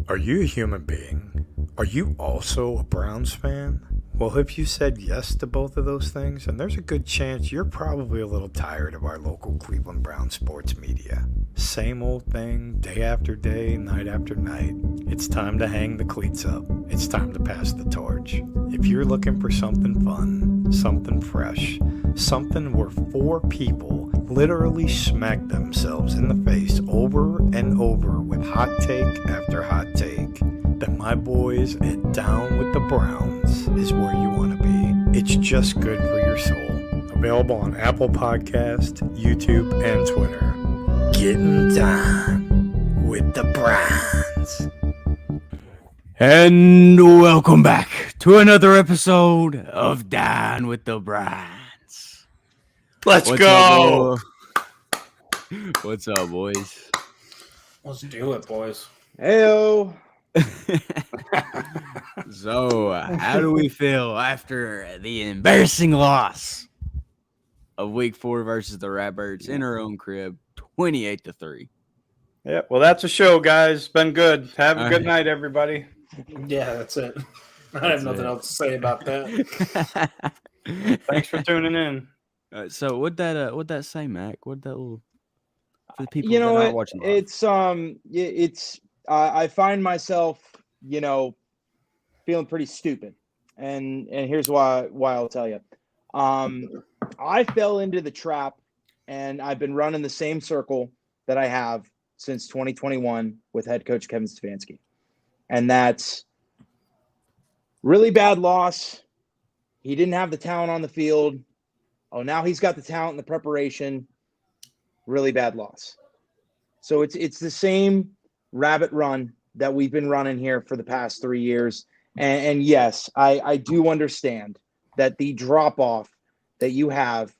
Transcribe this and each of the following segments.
Are you a human being? Are you also a Browns fan? Well, if you said yes to both of those things, then there's a good chance you're probably a little tired of our local Cleveland Browns sports media. Same old thing, day after day, night after night. It's time to hang the cleats up. It's time to pass the torch. If you're looking for something fun, something fresh, something where four people literally smack themselves in the face over and over with hot take after hot take, then my boys at Down with the Browns is where you want to be. It's just good for your soul. Available on Apple Podcast, YouTube, and Twitter. Getting down with the Browns. And welcome back to another episode of Down with the Browns. Let's go. What's up, boys? Let's do it, boys. Heyo. So, how do we feel after the embarrassing loss of Week 4 versus the Ratbirds in our own crib, 28-3? Yeah, well, that's a show, guys. Been good. Have a good night, everybody. Yeah, that's it. I have nothing else to say about that. Thanks for tuning in. So, what'd that say, Mac? What'd that little for the people You know that aren't what? watching live? It's I find myself, feeling pretty stupid, and here's why I'll tell you. I fell into the trap, and I've been running the same circle that I have since 2021 with head coach Kevin Stefanski, and that's really bad loss. He didn't have the talent on the field. Oh, now he's got the talent and the preparation. Really bad loss. So it's the same rabbit run that we've been running here for the past 3 years. And yes, I do understand that the drop-off that you have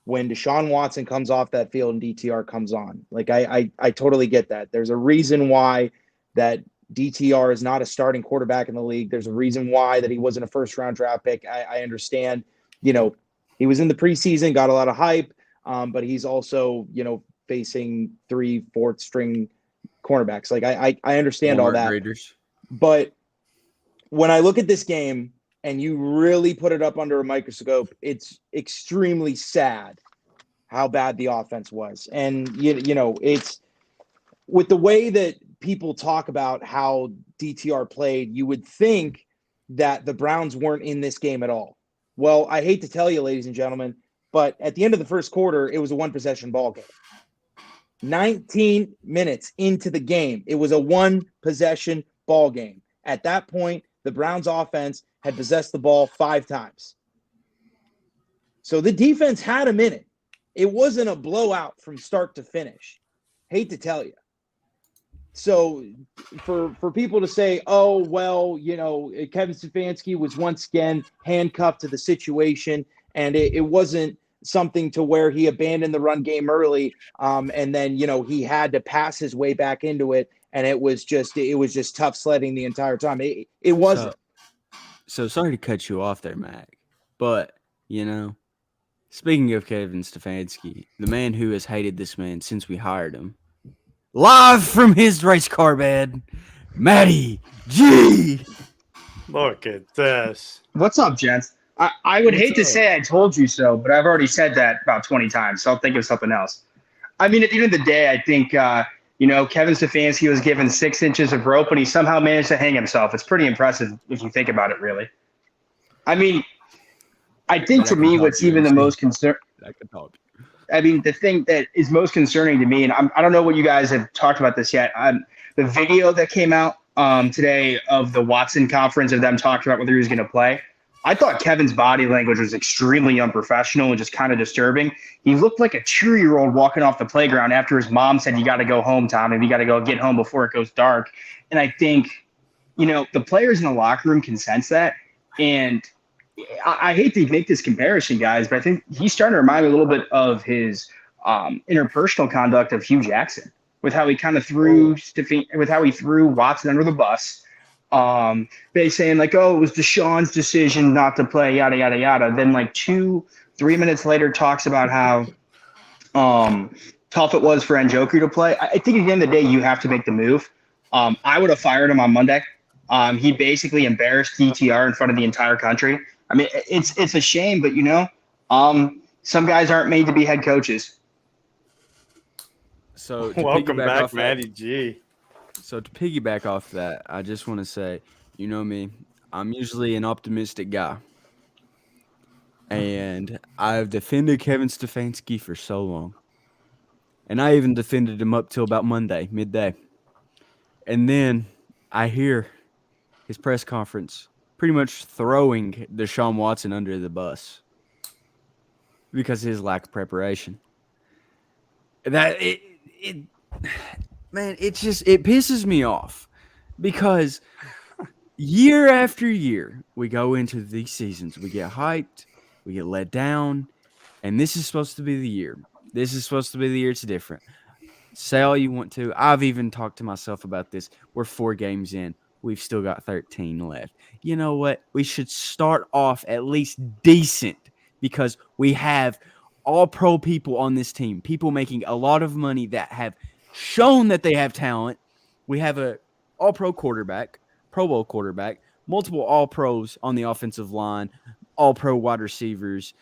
when Deshaun Watson comes off that field and DTR comes on. Like, I totally get that. There's a reason why that DTR is not a starting quarterback in the league. There's a reason why that he wasn't a first-round draft pick. I understand, he was in the preseason, got a lot of hype, but he's also, facing 3/4 string cornerbacks. Like, I understand all that. Raiders. But when I look at this game and you really put it up under a microscope, it's extremely sad how bad the offense was. And, it's with the way that people talk about how DTR played, you would think that the Browns weren't in this game at all. Well, I hate to tell you, ladies and gentlemen, but at the end of the first quarter, it was a one-possession ball game. 19 minutes into the game, it was a one-possession ball game. At that point, the Browns offense had possessed the ball 5 times. So the defense had a minute. It wasn't a blowout from start to finish. Hate to tell you. So for people to say, oh, well, Kevin Stefanski was once again handcuffed to the situation, and it wasn't something to where he abandoned the run game early, and then, he had to pass his way back into it, and it was just tough sledding the entire time. It wasn't. So sorry to cut you off there, Mac, but, speaking of Kevin Stefanski, the man who has hated this man since we hired him, live from his race car bed, Matty G. Look at this. What's up, gents? I would hate to say I told you so, but I've already said that about 20 times, so I'll think of something else. I mean, at the end of the day, I think, Kevin Stefanski was given 6 inches of rope, and he somehow managed to hang himself. It's pretty impressive if you think about it, really. I mean, I think to me what's even the most concern. I mean, the thing that is most concerning to me, and I don't know what you guys have talked about this yet, the video that came out today of the Watson conference of them talking about whether he was going to play, I thought Kevin's body language was extremely unprofessional and just kind of disturbing. He looked like a 2-year-old walking off the playground after his mom said, you got to go home, Tom, and you got to go get home before it goes dark. And I think, the players in the locker room can sense that. And I hate to make this comparison, guys, but I think he's starting to remind me a little bit of his interpersonal conduct of Hugh Jackson, with how he kind of threw Watson under the bus. They saying like, oh, it was Deshaun's decision not to play, yada, yada, yada. Then like 2-3 minutes later talks about how tough it was for Njoku to play. I think at the end of the day, you have to make the move. I would have fired him on Monday. He basically embarrassed DTR in front of the entire country. I mean, it's a shame, but some guys aren't made to be head coaches. So to Welcome piggyback back, off that- Matty G. So to piggyback off that, I just want to say, you know me, I'm usually an optimistic guy. And I've defended Kevin Stefanski for so long. And I even defended him up till about Monday, midday. And then I hear his press conference pretty much throwing Deshaun Watson under the bus because of his lack of preparation. Man, it pisses me off because year after year we go into these seasons, we get hyped, we get let down, and this is supposed to be the year. This is supposed to be the year it's different. Say all you want to. I've even talked to myself about this. We're 4 games in. We've still got 13 left. You know what? We should start off at least decent because we have all pro people on this team, people making a lot of money that have shown that they have talent. We have a all-pro quarterback, Pro Bowl quarterback, multiple all-pros on the offensive line, all-pro wide receivers,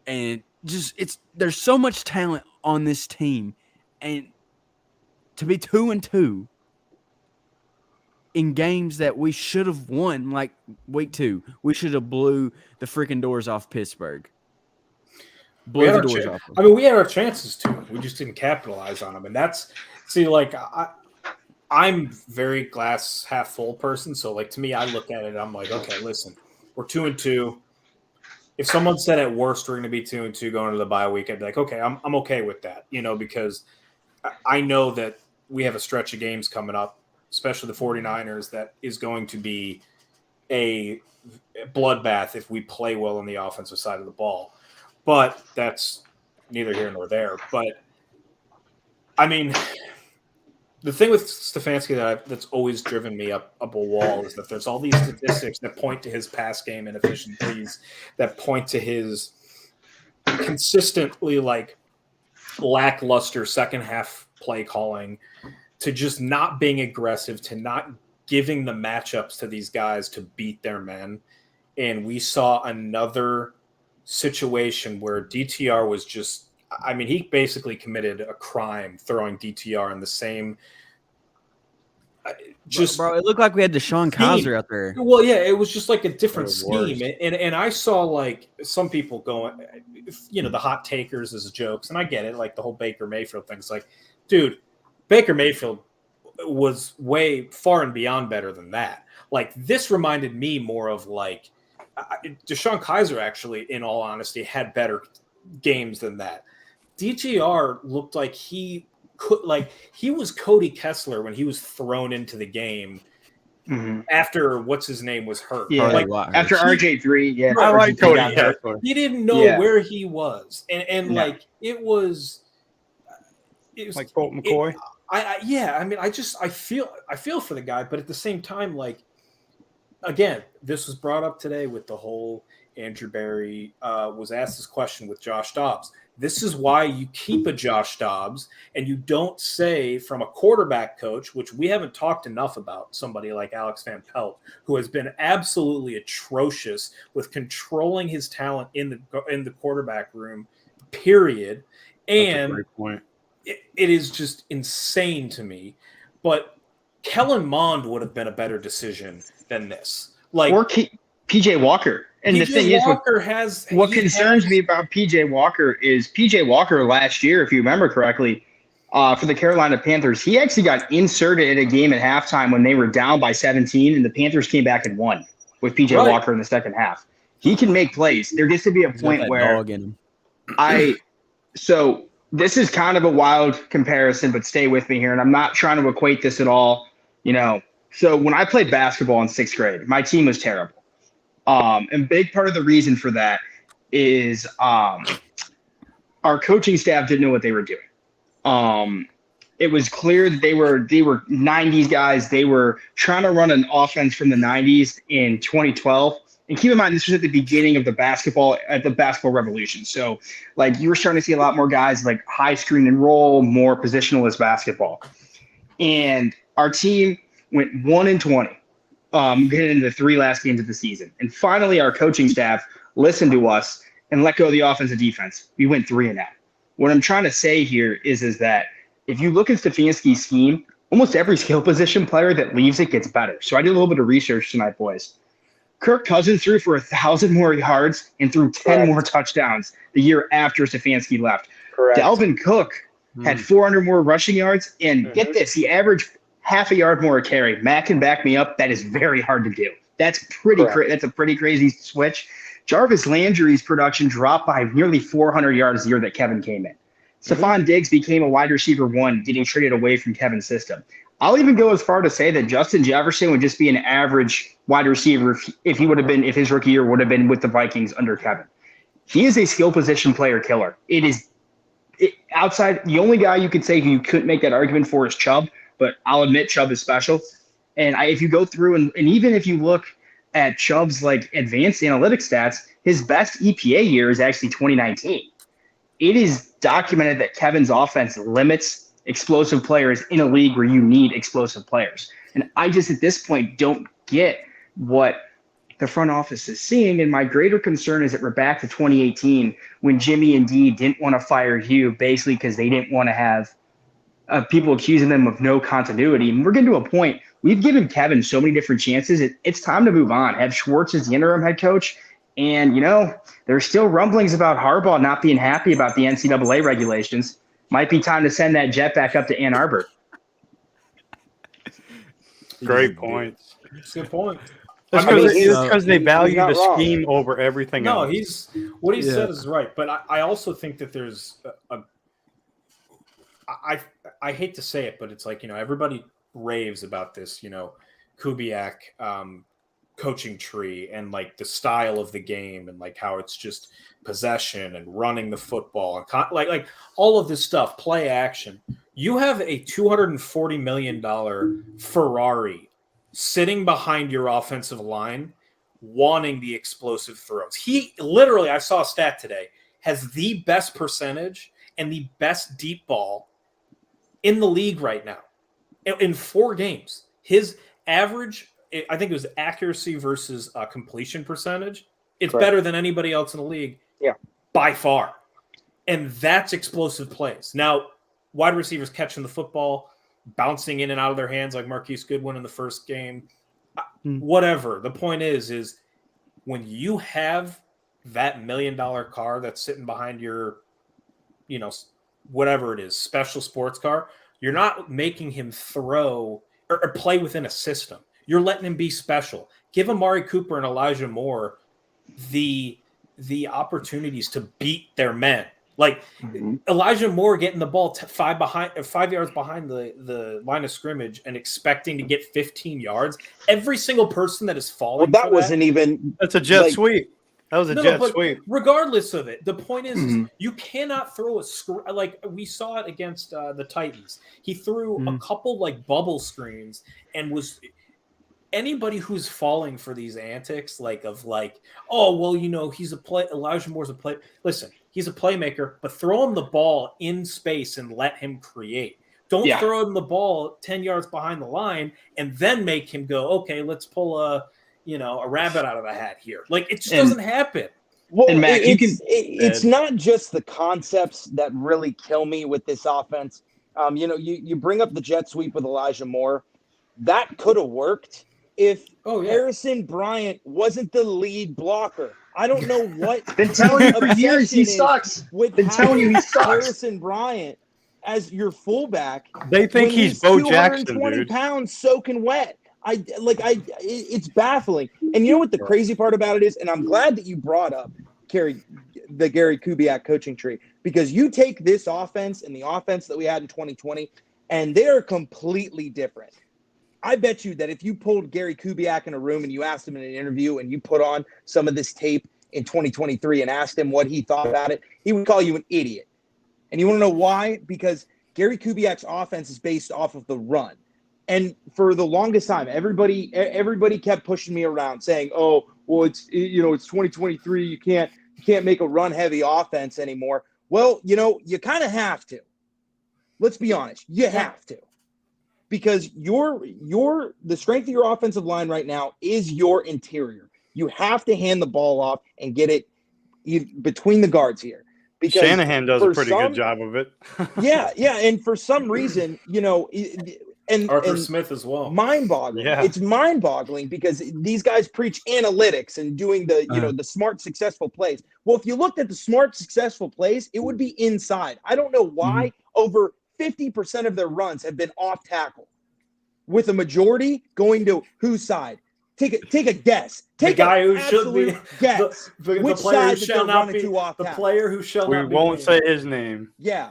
and there's so much talent on this team, and to be 2-2 in games that we should have won, like week 2, we should have blew the freaking doors off Pittsburgh. We had our chances to. We just didn't capitalize on them, and I'm very glass half full person. So, like, to me, I look at it, I'm like, okay, listen, we're 2-2. If someone said at worst we're going to be 2-2 going into the bye week, I'd be like, okay, I'm okay with that, because I know that we have a stretch of games coming up, especially the 49ers, that is going to be a bloodbath if we play well on the offensive side of the ball. But that's neither here nor there. But, I mean, the thing with Stefanski that's always driven me up a wall is that there's all these statistics that point to his pass game inefficiencies, that point to his consistently, lackluster second half play calling, to just not being aggressive, to not giving the matchups to these guys to beat their men. And we saw another situation where DTR was he basically committed a crime throwing DTR in the same bro, it looked like we had Deshaun Kaiser out there. Well, yeah, it was just like a different scheme. And I saw some people going, the hot takers as jokes, and I get it, like the whole Baker Mayfield thing. It's like, dude, Baker Mayfield was way far and beyond better than that. Like, this reminded me more of Deshaun Kaiser actually, in all honesty, had better games than that. DTR looked like he was Cody Kessler when he was thrown into the game after what's his name was hurt. Yeah, after RG3. Yeah, I like Cody Kessler. He didn't know where he was, and it was like Colt McCoy. I feel for the guy, but at the same time, again, this was brought up today with the whole Andrew Berry was asked this question with Josh Dobbs. This is why you keep a Josh Dobbs and you don't say from a quarterback coach, which we haven't talked enough about, somebody like Alex Van Pelt, who has been absolutely atrocious with controlling his talent in the quarterback room, period. And that's a great point. It is just insane to me. But Kellen Mond would have been a better decision than this. Or PJ Walker. And the thing is, what concerns me about PJ Walker is PJ Walker last year, if you remember correctly, for the Carolina Panthers, he actually got inserted in a game at halftime when they were down by 17, and the Panthers came back and won with PJ Walker in the second half. He can make plays. There gets to be a point where so this is kind of a wild comparison, but stay with me here, and I'm not trying to equate this at all. So when I played basketball in 6th grade, my team was terrible. And big part of the reason for that is our coaching staff didn't know what they were doing. It was clear that they were 90s guys. They were trying to run an offense from the 90s in 2012. And keep in mind, this was at the beginning of the basketball revolution. So, you were starting to see a lot more guys high screen and roll, more positionalist basketball. And our team went 1-20, getting into the 3 last games of the season. And finally, our coaching staff listened to us and let go of the offensive defense. We went 3-0. What I'm trying to say here is that if you look at Stefanski's scheme, almost every skill position player that leaves it gets better. So I did a little bit of research tonight, boys. Kirk Cousins threw for 1,000 more yards and threw 10 more touchdowns the year after Stefanski left. Correct. Dalvin Cook had 400 more rushing yards, and get this, he averaged half a yard more a carry. Matt can back me up. That is very hard to do. That's pretty that's a pretty crazy switch. Jarvis Landry's production dropped by nearly 400 yards the year that Kevin came in. Stephon Diggs became a wide receiver 1, getting traded away from Kevin's system. I'll even go as far to say that Justin Jefferson would just be an average wide receiver if his rookie year would have been with the Vikings under Kevin. He is a skill position player killer. Outside, the only guy you could say who you couldn't make that argument for is Chubb, but I'll admit Chubb is special. And if you go through and even if you look at Chubb's advanced analytics stats, his best EPA year is actually 2019. It is documented that Kevin's offense limits explosive players in a league where you need explosive players. And I just, at this point, don't get what the front office is seeing. And my greater concern is that we're back to 2018 when Jimmy and Dee didn't want to fire Hugh basically because they didn't want to have people accusing them of no continuity. And we're getting to a point, we've given Kevin so many different chances. It's time to move on. Have Schwartz as the interim head coach. And, there's still rumblings about Harbaugh not being happy about the NCAA regulations. Might be time to send that jet back up to Ann Arbor. Great points. That's a good point. It's because they value the scheme over everything else. No, what he said is right. But I also think that there's I hate to say it, but it's everybody raves about this, Kubiak coaching tree and the style of the game and how it's just possession and running the football and all of this stuff, play action. You have a $240 million Ferrari sitting behind your offensive line, wanting the explosive throws. He literally, I saw a stat today, has the best percentage and the best deep ball in the league right now. In 4 games, his average, I think it was accuracy versus completion percentage. It's better than anybody else in the league. Yeah, by far. And that's explosive plays. Now, wide receivers catching the football, bouncing in and out of their hands like Marquise Goodwin in the first game. Whatever. The point is when you have that $1 million car that's sitting behind your, whatever it is, special sports car, you're not making him throw or play within a system. You're letting him be special. Give Amari Cooper and Elijah Moore the opportunities to beat their men. Elijah Moore getting the ball 5 yards behind the line of scrimmage and expecting to get 15 yards. Every single person that is falling. Well, that wasn't even. That's a jet sweep. That was a jet sweep. Regardless of it, the point is you cannot throw a we saw it against the Titans. He threw a couple bubble screens and was. Anybody who's falling for these antics, he's a play. Elijah Moore's a play. Listen, he's a playmaker, but throw him the ball in space and let him create. Don't throw him the ball 10 yards behind the line and then make him go, okay, let's pull a rabbit out of the hat here. It just doesn't happen. Well, and Mac, it's not just the concepts that really kill me with this offense. You bring up the jet sweep with Elijah Moore. That could have worked if Harrison Bryant wasn't the lead blocker. I don't know what. Been telling you for years he sucks. Been telling you he sucks. Harrison Bryant as your fullback. They think he's Bo Jackson, 220 pounds soaking wet. It's baffling. And you know what the crazy part about it is? And I'm glad that you brought up the Gary Kubiak coaching tree, because you take this offense and the offense that we had in 2020, and they're completely different. I bet you that if you pulled Gary Kubiak in a room and you asked him in an interview and you put on some of this tape in 2023 and asked him what he thought about it, he would call you an idiot. And you want to know why? Because Gary Kubiak's offense is based off of the run. And for the longest time, everybody kept pushing me around saying, "Oh, well, it's 2023. You can't make a run-heavy offense anymore." Well, you kind of have to. Let's be honest. You have to. because the strength of your offensive line right now is your interior. You have to hand the ball off and get it between the guards here. Because Shanahan does a pretty some- good job of it. yeah, and for some reason, and Arthur and Smith as well. mind-boggling. Yeah. It's mind-boggling because these guys preach analytics and doing the the smart, successful plays. Well, if you looked at the smart, successful plays, it would be inside. I don't know why over 50% of their runs have been off tackle, with a majority going to whose side? Take a guess. Take the guy an who should be absolute guess. the which player who side that shall they're not running be to off the tackle. player who shall We not be won't named. say his name. Yeah.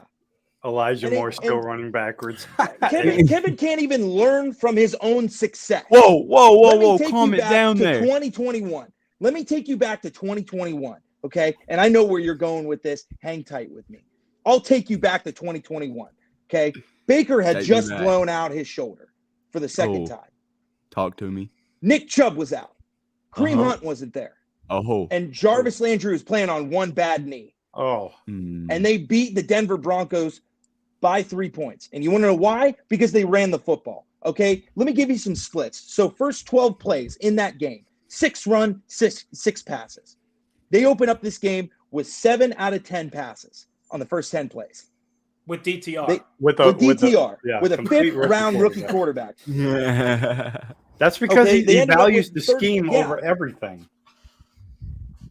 Elijah And it- Moore still and- running backwards. Kevin can't even learn from his own success. Whoa, Let me take calm you it back down to there. 2021. Let me take you back to 2021, okay? And I know where you're going with this. Hang tight with me. I'll take you back to 2021, okay? Baker had Take me just back. blown out his shoulder for the second Oh. time. Talk to me. Nick Chubb was out. Kareem Uh-huh. Hunt wasn't there. Oh. And Jarvis Landry was playing on one bad knee. Oh, And they beat the Denver Broncos by 3 points. And you want to know why? Because they ran the football. Okay, let me give you some splits. So first 12 plays in that game, 6 run, six passes. They open up this game with 7 out of 10 passes on the first 10 plays. with DTR. with DTR, yeah, with a complete 5th round rookie quarterback. quarterback. That's because Okay, they he ended up values with the 30 scheme yeah. over everything.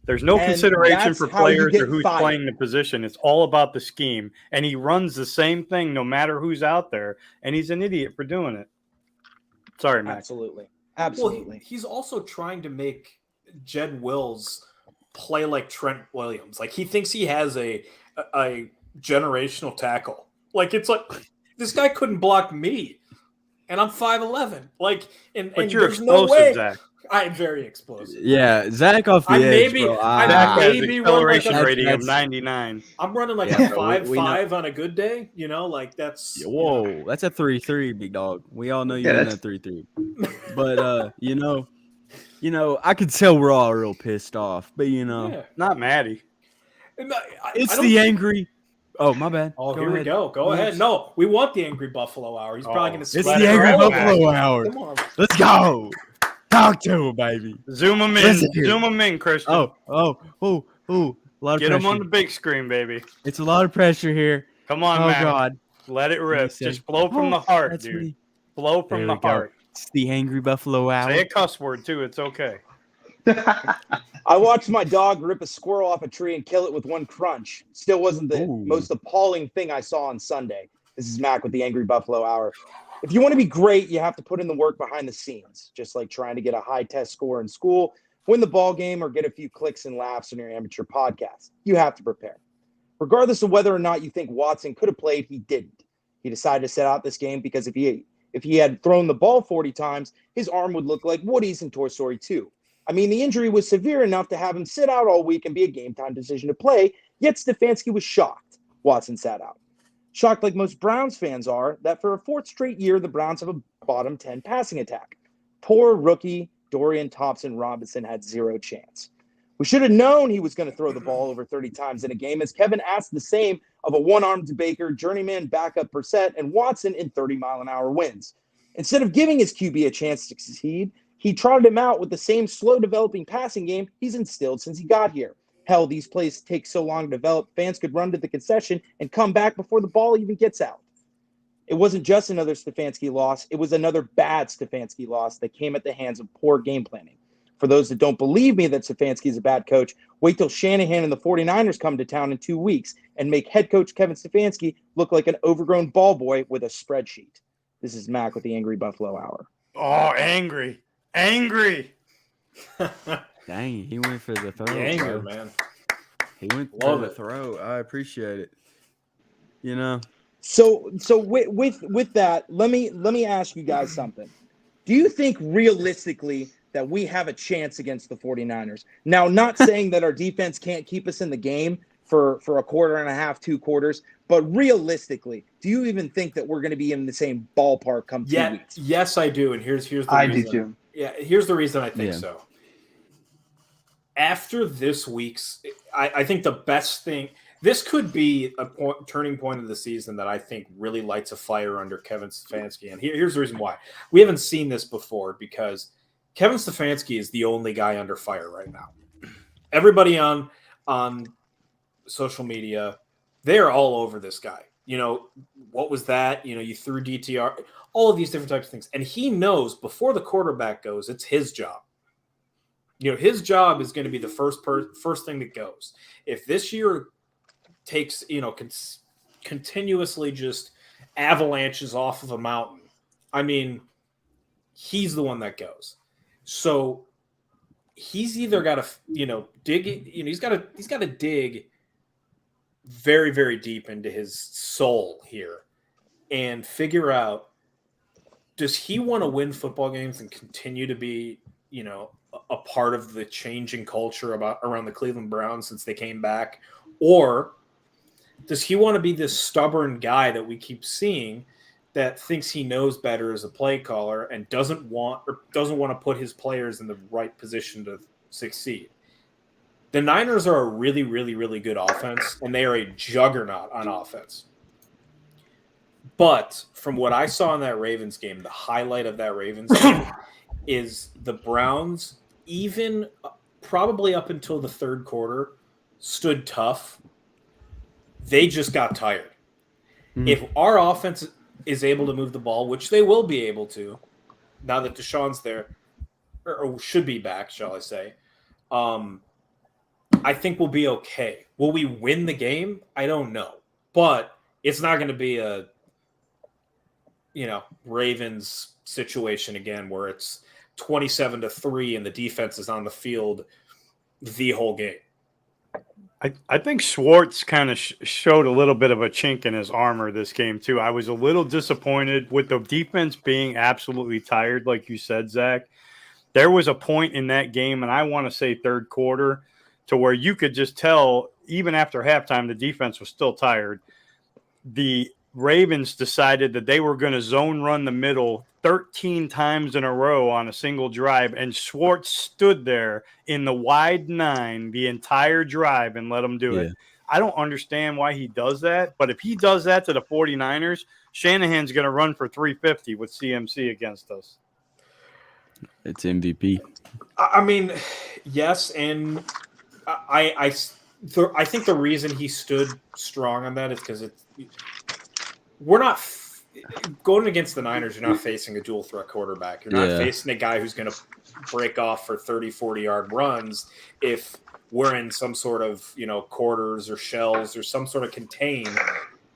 There's no And consideration that's for how you players get or who's fired. playing the position. It's all about the scheme. And he runs the same thing no matter who's out there. And he's an idiot for doing it. Sorry, Max. Absolutely. Well, Absolutely. he's also trying to make Jed Wills play like Trent Williams. Like he thinks he has a generational tackle. Like it's like this guy couldn't block me, and I'm 5'11". Like and But and you're there's no explosive, way. Zach. I'm very explosive. Yeah, Zach off the I edge, maybe- bro. I Zach has maybe run like acceleration a- rating of That's- 99. I'm running like Yeah, a bro, we 5'5" on a good day. You know, like that's Whoa, that's a 3-3, big dog. We all know you're Yeah, in that 3-3. But you know, I could tell we're all real pissed off. But Yeah. Not Maddie. And I it's don't- the angry. Oh, my bad. Oh, Go here we ahead. go. Go ahead. No, we want the Angry Buffalo Hour. He's probably Oh, going to It's Let the it angry roll, buffalo hour. Come on. Let's go. Talk to him, baby. Zoom him in. Listen here. Zoom him in, Christian. Oh. A lot of Get pressure. him on the big screen, baby. It's a lot of pressure here. Come on, Oh Max. God. Let it What do you rip. say? Just blow from the Oh, heart, that's dude. what he- Blow from There the we go. heart. It's the angry buffalo hour. Say a cuss word, too. It's okay. I watched my dog rip a squirrel off a tree and kill it with one crunch. Still wasn't the Ooh. most appalling thing I saw on Sunday. This is Mac with the Angry Buffalo Hour. If you want to be great, you have to put in the work behind the scenes, just like trying to get a high test score in school, win the ball game, or get a few clicks and laughs on your amateur podcast. You have to prepare. Regardless of whether or not you think Watson could have played, he didn't. He decided to sit out this game because if he had thrown the ball 40 times, his arm would look like Woody's in Toy Story 2. I mean, the injury was severe enough to have him sit out all week and be a game time decision to play, yet Stefanski was shocked Watson sat out. Shocked like most Browns fans are that for a fourth straight year, the Browns have a bottom 10 passing attack. Poor rookie Dorian Thompson-Robinson had zero chance. We should have known he was going to throw the ball over 30 times in a game, as Kevin asked the same of a one-armed Baker, journeyman backup Brissett, and Watson in 30-mile-an-hour winds. Instead of giving his QB a chance to succeed, he trotted him out with the same slow-developing passing game he's instilled since he got here. Hell, these plays take so long to develop, fans could run to the concession and come back before the ball even gets out. It wasn't just another Stefanski loss. It was another bad Stefanski loss that came at the hands of poor game planning. For those that don't believe me that Stefanski is a bad coach, wait till Shanahan and the 49ers come to town in 2 weeks and make head coach Kevin Stefanski look like an overgrown ball boy with a spreadsheet. This is Mac with the Angry Buffalo Hour. Oh, angry. Angry. Dang, he went for the throw. The anger, bro. man. He went Love for the it. throw. I appreciate it. You know, So with that, let me ask you guys something. Do you think realistically that we have a chance against the 49ers? Now, not saying that our defense can't keep us in the game for a quarter and a half, 2 quarters, but realistically, do you even think that we're going to be in the same ballpark come 2 Yeah, weeks? yes, I do. And here's the I do reason. too. Yeah, here's the reason I think Yeah. so. After this week's, I think the best thing, This could be a turning point of the season that I think really lights a fire under Kevin Stefanski. And here's the reason why. We haven't seen this before because Kevin Stefanski is the only guy under fire right now. Everybody on social media, they are all over this guy. What was that? You threw DTR, all of these different types of things. And he knows before the quarterback goes, it's his job. His job is going to be the first thing that goes. If this year takes, continuously just avalanches off of a mountain, I mean, he's the one that goes. So he's either got to, dig, he's got to dig very, very deep into his soul here and figure out, does he want to win football games and continue to be, a part of the changing culture around the Cleveland Browns since they came back? Or does he want to be this stubborn guy that we keep seeing that thinks he knows better as a play caller and doesn't want to put his players in the right position to succeed? The Niners are a really, really, really good offense, and they are a juggernaut on offense. But from what I saw in that Ravens game, the highlight of that Ravens game is the Browns, even probably up until the third quarter, stood tough. They just got tired. If our offense is able to move the ball, which they will be able to, now that Deshaun's there, or should be back, shall I say, I think we'll be okay. Will we win the game? I don't know. But it's not going to be a, Ravens situation again where it's 27-3 and the defense is on the field the whole game. I think Schwartz kind of showed a little bit of a chink in his armor this game, too. I was a little disappointed with the defense being absolutely tired, like you said, Zach. There was a point in that game, and I want to say third quarter, to where you could just tell, even after halftime, the defense was still tired. The Ravens decided that they were going to zone run the middle 13 times in a row on a single drive, and Schwartz stood there in the wide 9 the entire drive and let them do it. I don't understand why he does that, but if he does that to the 49ers, Shanahan's going to run for 350 with CMC against us. It's MVP. I mean, yes, and I think the reason he stood strong on that is because we're not going against the Niners. You're not facing a dual threat quarterback. You're not facing a guy who's going to break off for 30, 40-yard runs if we're in some sort of, quarters or shells or some sort of contain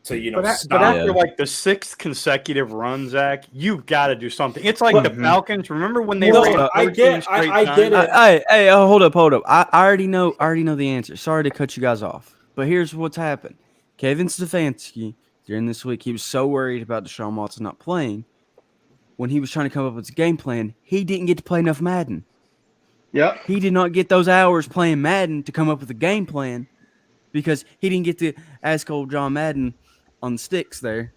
to, stop. But after like the 6th consecutive run, Zach, you've got to do something. It's like the Falcons. Remember when they ran? I get it. Hey, hold up. I already know the answer. Sorry to cut you guys off, but here's what's happened. Kevin Stefanski, during this week, he was so worried about Deshaun Watson not playing. When he was trying to come up with a game plan, he didn't get to play enough Madden. Yep. He did not get those hours playing Madden to come up with a game plan because he didn't get to ask old John Madden on the sticks there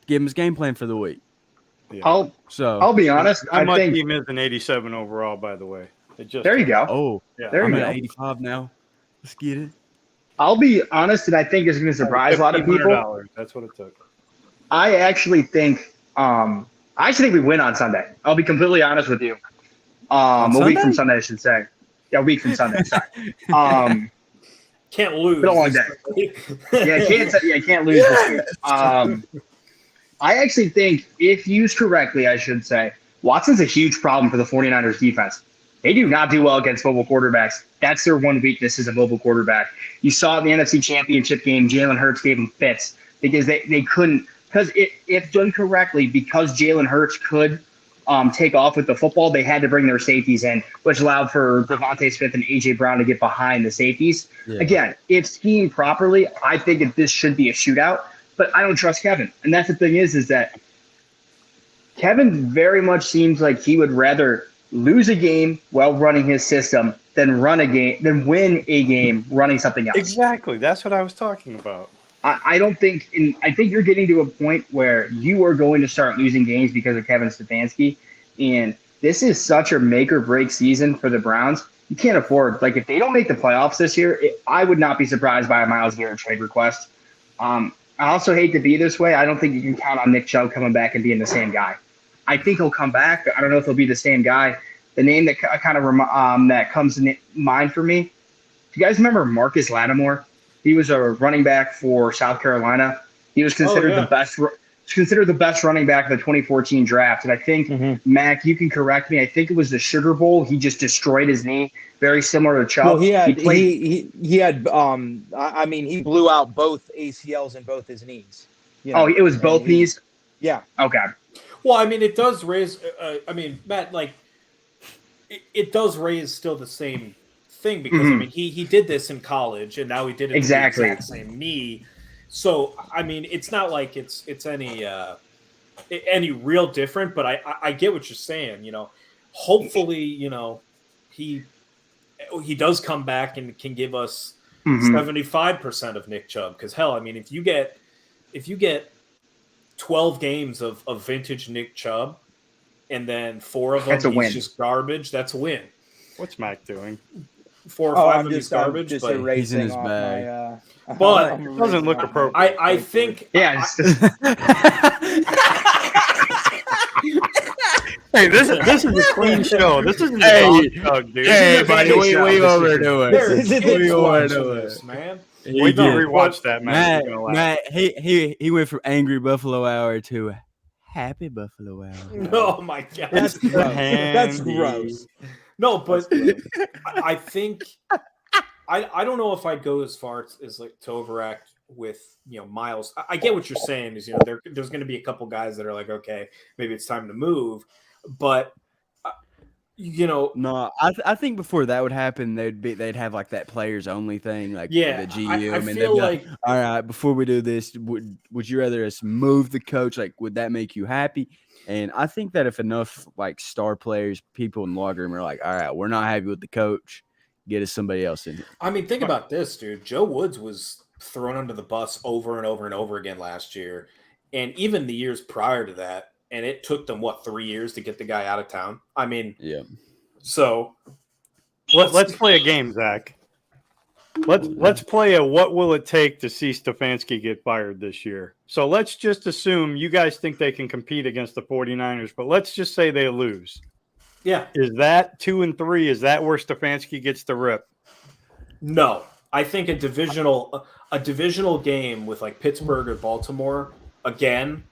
to give him his game plan for the week. Yeah. I'll be honest. I my think team is an 87 overall, by the way. there you go. Oh, yeah. There I'm you at go. 85 now. Let's get it. I'll be honest, and I think it's going to surprise a lot of people. $1,500. That's what it took. I actually think we win on Sunday. I'll be completely honest with you. A week from Sunday, I should say. Yeah, a week from Sunday. Sorry. Can't lose. Been a long day. Can't lose this year. I actually think, if used correctly, I should say, Watson's a huge problem for the 49ers defense. They do not do well against mobile quarterbacks. That's their one weakness, is a mobile quarterback. You saw it in the NFC Championship game, Jalen Hurts gave them fits because they couldn't. Because if done correctly, because Jalen Hurts could take off with the football, they had to bring their safeties in, which allowed for Devontae Smith and A.J. Brown to get behind the safeties. Yeah. Again, if schemed properly, I think this should be a shootout, but I don't trust Kevin. And that's the thing is that Kevin very much seems like he would rather lose a game while running his system than win a game running something else. Exactly. That's what I was talking about. I think you're getting to a point where you are going to start losing games because of Kevin Stefanski. And this is such a make or break season for the Browns. you can't afford, like, if they don't make the playoffs this year, I would not be surprised by a Myles Garrett trade request. I also hate to be this way. I don't think you can count on Nick Chubb coming back and being the same guy. I think he'll come back. I don't know if he'll be the same guy. The name that kind of that comes to mind for me, do you guys remember Marcus Lattimore? He was a running back for South Carolina. He was considered the best running back of the 2014 draft. And I think, Mac, you can correct me. I think it was the Sugar Bowl. He just destroyed his knee, very similar to Chubb. Well, he had I mean, he blew out both ACLs and both his knees. You know? Oh, it was both knees? Yeah. Okay. Well, I mean, it does raise. I mean, Matt, like, it does raise still the same thing because I mean, he did this in college, and now he did it Exactly. with the exact same knee. So, I mean, it's not like it's any real different, but I get what you're saying. You know, hopefully, you know, he does come back and can give us 75% of Nick Chubb. Because hell, I mean, if you get 12 games of vintage Nick Chubb, and then 4 of them That's a win. just garbage, that's a win. What's Mac doing? 4 or 5 I'm of these just garbage, just but erasing his off bag. my. But I'm it doesn't erasing look off appropriate. I think Yeah. Hey, this is a clean show. This isn't a Hey. dog tug, dude. Hey, a buddy, vanity we shop. overdoing there it. is This is kids it. watching this, man. Wait till we rewatch that, man. You're gonna laugh. Matt, he went from angry Buffalo Hour to happy Buffalo Hour. Oh my god, That's gross. That's Handy. gross. no, but I think I don't know if I'd go as far as like to overact with, you know, Myles. I get what you're saying is, you know, there's going to be a couple guys that are like, okay, maybe it's time to move, but you know, No, I think before that would happen, they'd have like that players only thing, like yeah, the GM, I and they'd feel be like all right, before we do this, would you rather us move the coach? Like, would that make you happy? And I think that if enough like star players, people in the locker room are like, all right, we're not happy with the coach, get us somebody else in here. I mean, think about this, dude. Joe Woods was thrown under the bus over and over and over again last year, and even the years prior to that. And it took them 3 years to get the guy out of town. I mean, Yeah. so Let's play a game, Zach. Let's play a what will it take to see Stefanski get fired this year. So let's just assume you guys think they can compete against the 49ers, but let's just say they lose. yeah, Is that 2-3? Is that where Stefanski gets the rip? no. I think a divisional game with like Pittsburgh or Baltimore again.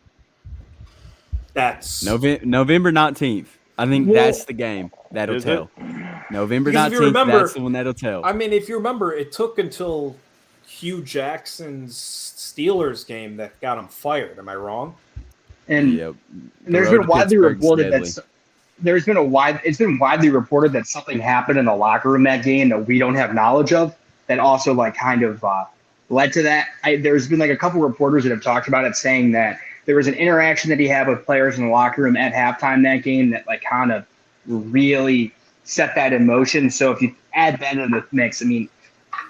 That's November 19th. I think Well, that's the game that'll is tell. November Because if you 19th, remember- that's the one that'll tell. I mean, if you remember, it took until Hugh Jackson's Steelers game that got him fired. Am I wrong? And Yep. there's road been to widely Pittsburgh's reported deadly. it's been widely reported that something happened in the locker room that game that we don't have knowledge of that also like kind of led to that. There's been like a couple reporters that have talked about it, saying that there was an interaction that he had with players in the locker room at halftime that game that like kind of really set that in motion. So if you add that into the mix, I mean,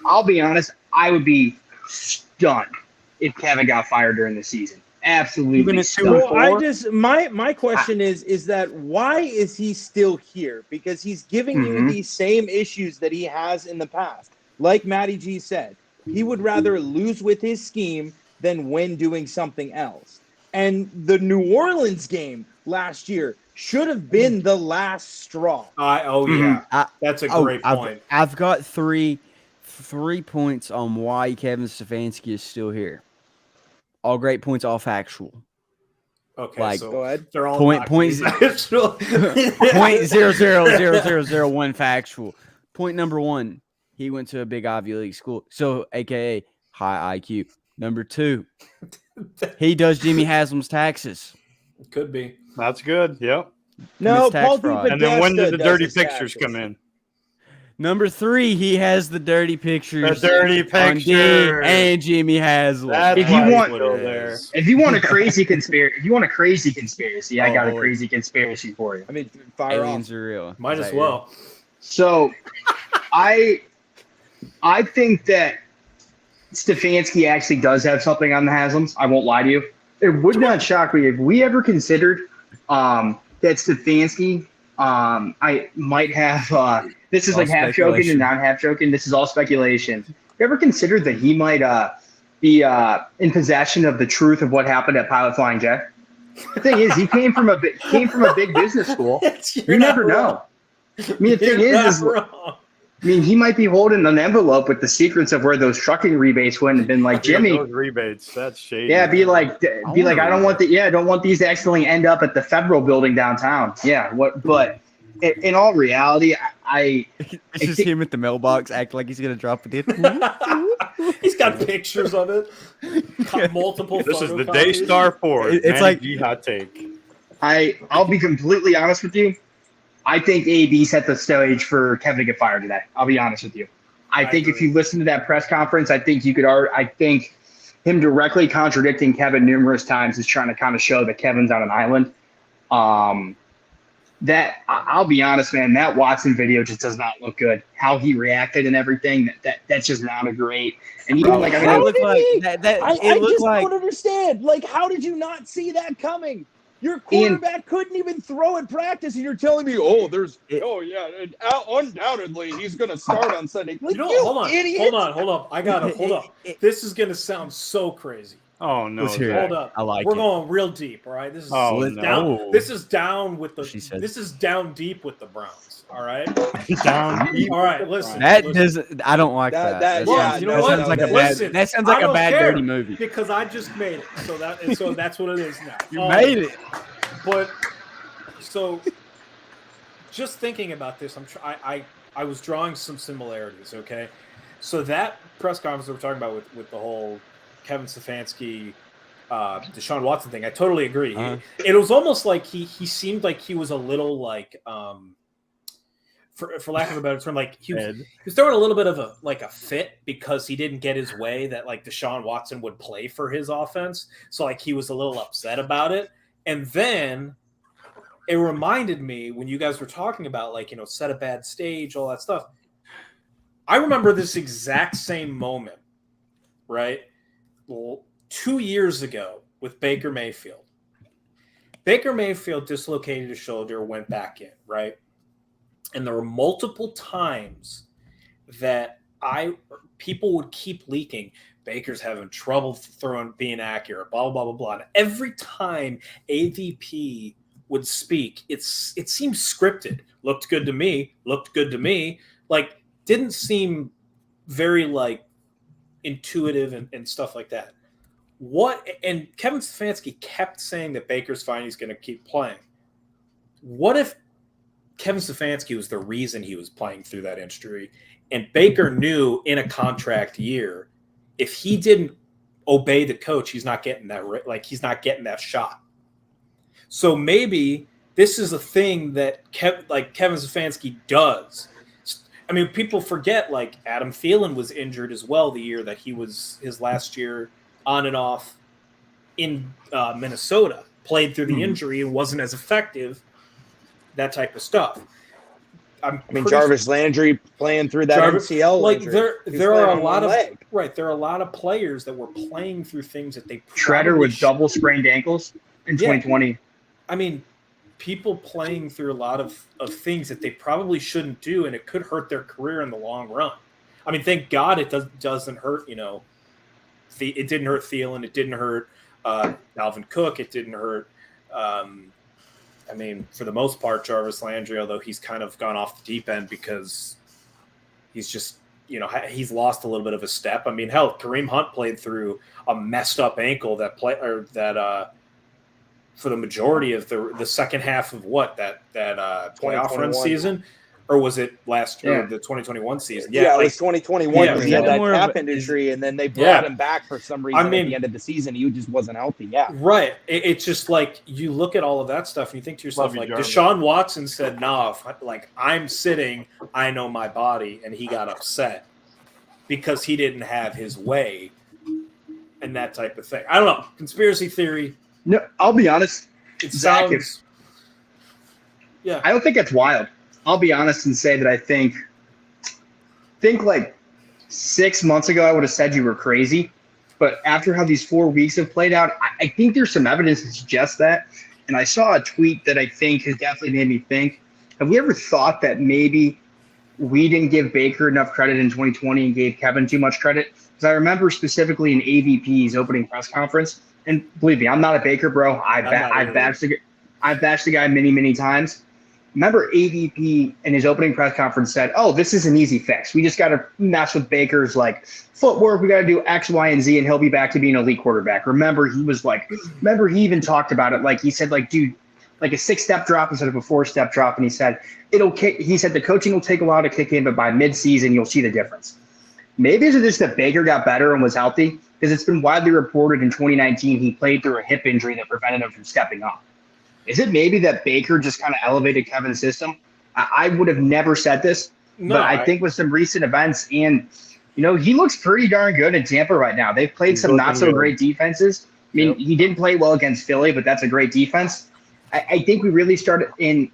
I'll be honest, I would be stunned if Kevin got fired during the season. Absolutely Even at stunned. 2-4? Well, I just my question is that why is he still here? Because he's giving you these same issues that he has in the past. Like Matty G said, he would rather lose with his scheme than win doing something else. And the New Orleans game last year should have been the last straw. Yeah, that's a great point. I've got three points on why Kevin Stefanski is still here. All great points, all factual. Okay, like, so Go ahead. they're all Point- not point- actual. Point 0.000001 factual. Point number 1, he went to a big Ivy League school, so AKA high IQ. Number 2, he does Jimmy Haslam's taxes. Could be. That's good. Yep. No, Commits tax Paul fraud. DePodesta And then when did the does dirty his pictures taxes. come in? Number 3, he has the dirty pictures. The dirty on D picture. and Jimmy Haslam. That's If you why want- it's still there. If you want a crazy conspiracy, I got a Oh, crazy conspiracy for you. I mean, fire off. Aliens are real. Might Is as that well. So, I think that Stefanski actually does have something on the Haslams. I won't lie to you. It would not shock me if we ever considered that Stefanski I might have this is All like half joking speculation. and not half joking. This is all speculation. You ever considered that he might be in possession of the truth of what happened at Pilot Flying J? The thing is, he came from a big business school. You never know. I mean, the thing is, he might be holding an envelope with the secrets of where those trucking rebates went and been like, Jimmy, Those rebates, that's shady. yeah, be like, I don't want I don't want these to accidentally end up at the Federal Building downtown. Yeah, but in all reality, It's just think- him at the mailbox, acting like he's gonna drop it in. He's got pictures of it. Got multiple. This is the photocopies. Daystar Ford. It's Manny like- G hot take. I'll be completely honest with you. I think AB set the stage for Kevin to get fired today. I'll be honest with you. I think if agree. you listen to that press conference, I think I think him directly contradicting Kevin numerous times is trying to kind of show that Kevin's on an island. That I'll be honest, man, that Watson video just does not look good. How he reacted and everything, that's just not a great. And even like, I It mean, looked did like he? that. I It looked just like don't understand. Like, how did you not see that coming? Your quarterback couldn't even throw in practice, and you're telling me, undoubtedly he's going to start on Sunday. Like, Hold on, idiot. hold up. I gotta hold up. This is gonna sound so crazy. Oh no! Let's hear Zach. it. Hold up. I like We're it. going real deep, all right? This is Oh, down. no. This is down with the. She said. This is down deep with the Browns. All right. Down deep. All right. Listen. that listen. doesn't. I don't like That- that. that- yeah, you know that what? sounds like a bad. Listen, That sounds I like a don't bad care. dirty movie. Because I just made it. So that's what it is now. You made it. But so, just thinking about this, I was drawing some similarities. Okay, so that press conference that we're talking about with the whole Kevin Stefanski, Deshaun Watson thing, I totally agree. Uh-huh. It was almost like he seemed like he was a little like for lack of a better term, like he was throwing a little bit of a fit because he didn't get his way that like Deshaun Watson would play for his offense. So like he was a little upset about it. And then it reminded me when you guys were talking about like, set a bad stage, all that stuff. I remember this exact same moment, right? Well, 2 years ago with Baker Mayfield. Baker Mayfield dislocated his shoulder, went back in, right? And there were multiple times that people would keep leaking. Baker's having trouble being accurate, blah, blah, blah, blah. And every time AVP would speak, it seemed scripted. Looked good to me. Like, didn't seem very, like, intuitive and stuff like that. And Kevin Stefanski kept saying that Baker's fine, he's going to keep playing. What if Kevin Stefanski was the reason he was playing through that injury, and Baker knew in a contract year, if he didn't obey the coach, he's not getting that shot. So maybe this is a thing that Kevin Stefanski does. I mean, people forget like Adam Thielen was injured as well the year that he was his last year on and off in Minnesota, played through the injury and wasn't as effective. That type of stuff. I mean, Jarvis Landry playing through that MCL. Like injury. there are a lot of leg. right. There are a lot of players that were playing through things that they Shredder with double sprained ankles in 2020. I mean, people playing through a lot of things that they probably shouldn't do, and it could hurt their career in the long run. I mean, thank God it doesn't hurt. It didn't hurt Thielen. It didn't hurt Dalvin Cook. It didn't hurt. I mean, for the most part, Jarvis Landry, although he's kind of gone off the deep end because he's just, he's lost a little bit of a step. I mean, hell, Kareem Hunt played through a messed up ankle for the majority of the second half of that playoff run season, or was it last year, the 2021 season? Yeah, it was 2021. Yeah, he had that more of calf a- injury, and then they brought him back for some reason I mean- at the end of the season. He just wasn't healthy. Yeah. Right. It's just like you look at all of that stuff and you think to yourself, Love you, like Jarvis. Deshaun Watson said, "Nah, like I'm sitting, I know my body," and he got upset because he didn't have his way and that type of thing. I don't know. Conspiracy theory. No, I'll be honest. It Zach, sounds. Yeah. I don't think it's wild. I'll be honest and say that I think like 6 months ago, I would have said you were crazy. But after how these 4 weeks have played out, I think there's some evidence to suggest that. And I saw a tweet that I think has definitely made me think. Have we ever thought that maybe we didn't give Baker enough credit in 2020 and gave Kevin too much credit? Because I remember specifically in AVP's opening press conference, and believe me, I'm not a Baker bro. I've bashed the guy many times. Remember AVP in his opening press conference said, "Oh, this is an easy fix. We just got to mess with Baker's like footwork. We got to do X, Y, and Z, and he'll be back to being an elite quarterback." Remember, he even talked about it. Like he said, like, dude, like a 6-step drop instead of a 4-step drop. And he said, he said the coaching will take a while to kick in, but by midseason, you'll see the difference. Maybe it's just that Baker got better and was healthy, because it's been widely reported in 2019 he played through a hip injury that prevented him from stepping up. Is it maybe that Baker just kind of elevated Kevin's system? I would have never said this, but I think with some recent events, and he looks pretty darn good in Tampa right now. They've played some not so great defenses. I mean, he didn't play well against Philly, but that's a great defense. I think we really started in,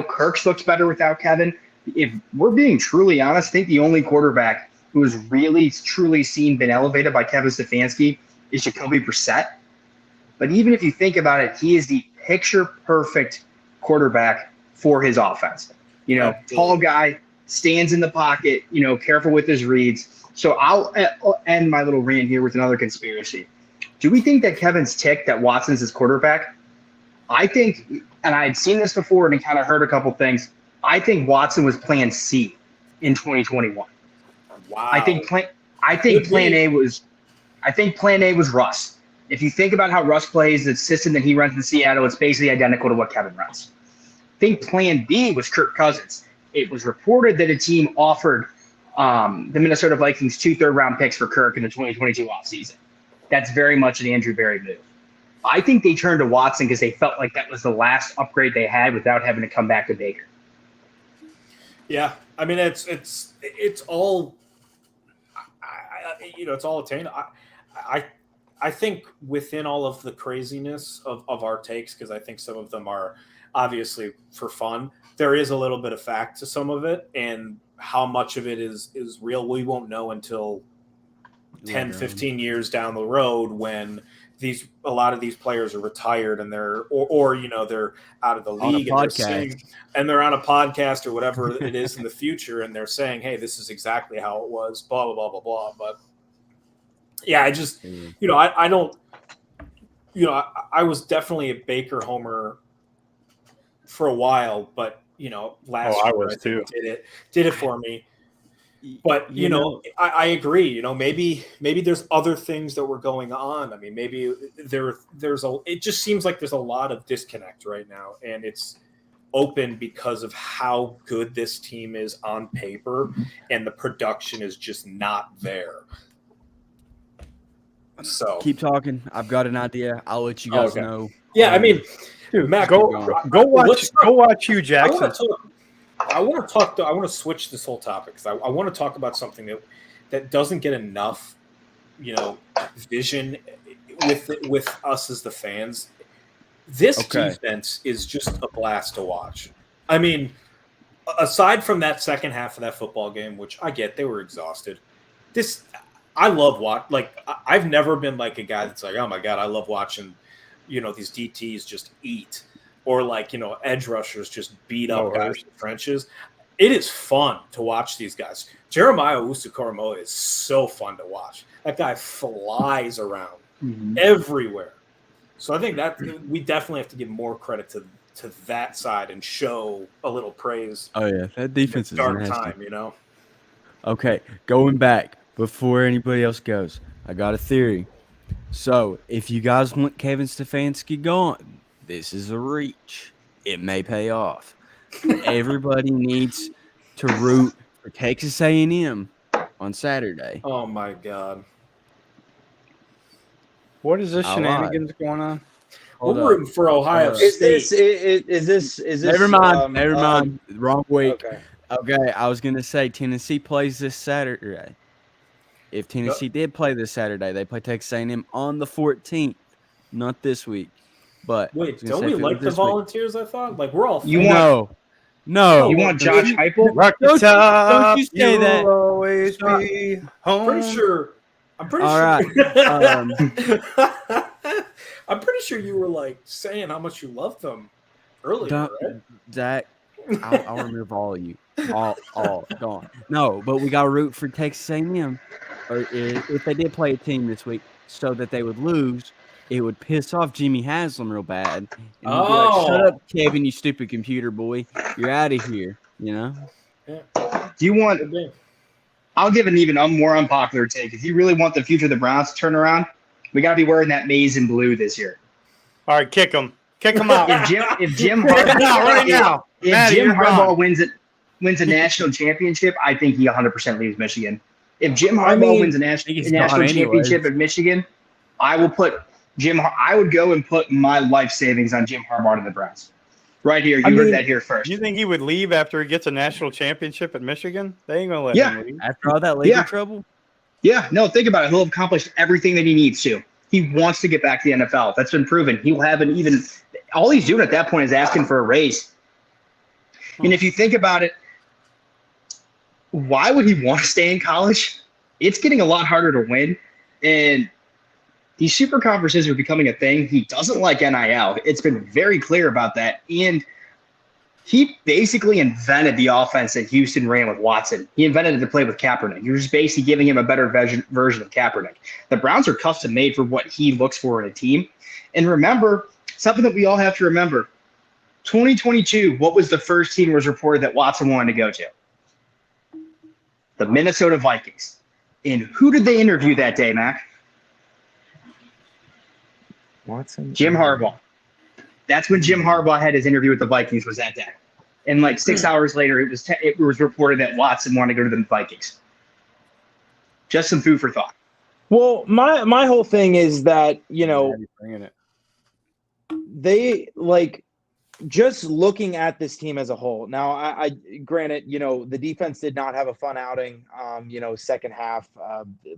Kirk's looks better without Kevin. If we're being truly honest, I think the only quarterback who has really, truly been elevated by Kevin Stefanski is Jacoby Brissett. But even if you think about it, he is the picture-perfect quarterback for his offense. Tall guy, stands in the pocket, careful with his reads. So I'll end my little rant here with another conspiracy. Do we think that Kevin's ticked that Watson's his quarterback? I think, and I had seen this before and kind of heard a couple things, I think Watson was plan C in 2021. Wow. I think plan A was Russ. If you think about how Russ plays, the system that he runs in Seattle, it's basically identical to what Kevin runs. I think plan B was Kirk Cousins. It was reported that a team offered the Minnesota Vikings 2 third-round picks for Kirk in the 2022 offseason. That's very much an Andrew Berry move. I think they turned to Watson because they felt like that was the last upgrade they had without having to come back to Baker. Yeah, I mean it's all, it's all attained. I think within all of the craziness of our takes, because I think some of them are obviously for fun, there is a little bit of fact to some of it, and how much of it is real, we won't know until 10, 15 years down the road, when a lot of these players are retired and they're they're out of the league and they're on a podcast or whatever it is in the future, and they're saying, hey, this is exactly how it was, blah blah blah blah blah. But yeah, I just I don't I was definitely a Baker homer for a while, but last year I was too. did it for me. But I agree. Maybe there's other things that were going on. I mean, maybe it just seems like there's a lot of disconnect right now, and it's open because of how good this team is on paper, and the production is just not there. So keep talking. I've got an idea. I'll let you guys know. Yeah, I mean, dude, Matt, go watch Hugh Jackson. I want to switch this whole topic, because I want to talk about something that doesn't get enough, vision with us as the fans. This defense is just a blast to watch. I mean, aside from that second half of that football game, which I get, they were exhausted. I love I've never been like a guy that's like, oh my God, I love watching, these DTs just eat. Or edge rushers just beat up guys in the trenches. It is fun to watch these guys. Jeremiah Owusu-Koramoah is so fun to watch. That guy flies around everywhere. So I think that we definitely have to give more credit to that side and show a little praise. Oh yeah, that defense is dark nasty. time, Okay, going back before anybody else goes, I got a theory. So if you guys want Kevin Stefanski gone, this is a reach. It may pay off. Everybody needs to root for Texas A&M on Saturday. Oh my God! What is this shenanigans going on? We're rooting for Ohio State. Is this? Never mind. Wrong week. Okay. I was gonna say Tennessee plays this Saturday. If Tennessee did play this Saturday, they play Texas A&M on the 14th, not this week. But wait, don't we like the Volunteers? I thought we're all. No. You want Josh Heupel? Don't you say that? Always be home. I'm pretty All sure. right. I'm pretty sure you were saying how much you love them earlier, right? Zach, I'll remove all of you. All gone. No, but we got to root for Texas A&M. Or if they did play a team this week, so that they would lose, it would piss off Jimmy Haslam real bad, and he'd be like, "Shut Oh. up, Kevin, you stupid computer boy. You're out of here." You know. Do you want? Could be. I'll give an even more unpopular take. If you really want the future of the Browns to turn around, we got to be wearing that maize and blue this year. All right, kick him. Kick him out. If Jim Kick him out right now. If Maddie, Jim you're Harbaugh gone. wins a national championship, I think he 100% leaves Michigan. If Jim I Harbaugh mean, wins a think he's national gone championship anyways. at Michigan, I would go and put my life savings on Jim Harbaugh to the Browns. Right here, you heard mean, that here first. You think he would leave after he gets a national championship at Michigan? They ain't gonna let Yeah. him leave. After all that legal Yeah. trouble, Yeah, no, think about it. He'll have accomplished everything that he needs to. He wants to get back to the NFL. That's been proven. He'll have an even – all he's doing at that point is asking for a raise. And if you think about it, why would he want to stay in college? It's getting a lot harder to win. And these super conferences are becoming a thing. He doesn't like NIL. It's been very clear about that. And he basically invented the offense that Houston ran with Watson. He invented it to play with Kaepernick. You're just basically giving him a better version of Kaepernick. The Browns are custom made for what he looks for in a team. And remember, something that we all have to remember, 2022, what was the first team was reported that Watson wanted to go to? The Minnesota Vikings. And who did they interview that day, Mac? Watson. Jim Harbaugh. That's when Jim Harbaugh had his interview with the Vikings, was that day. And like 6 hours later, it was reported that Watson wanted to go to the Vikings. Just some food for thought. Well, my whole thing is that, you know, Maddie bringing it. they like just looking at this team as a whole. Now, I granted, you know, the defense did not have a fun outing. You know, second half,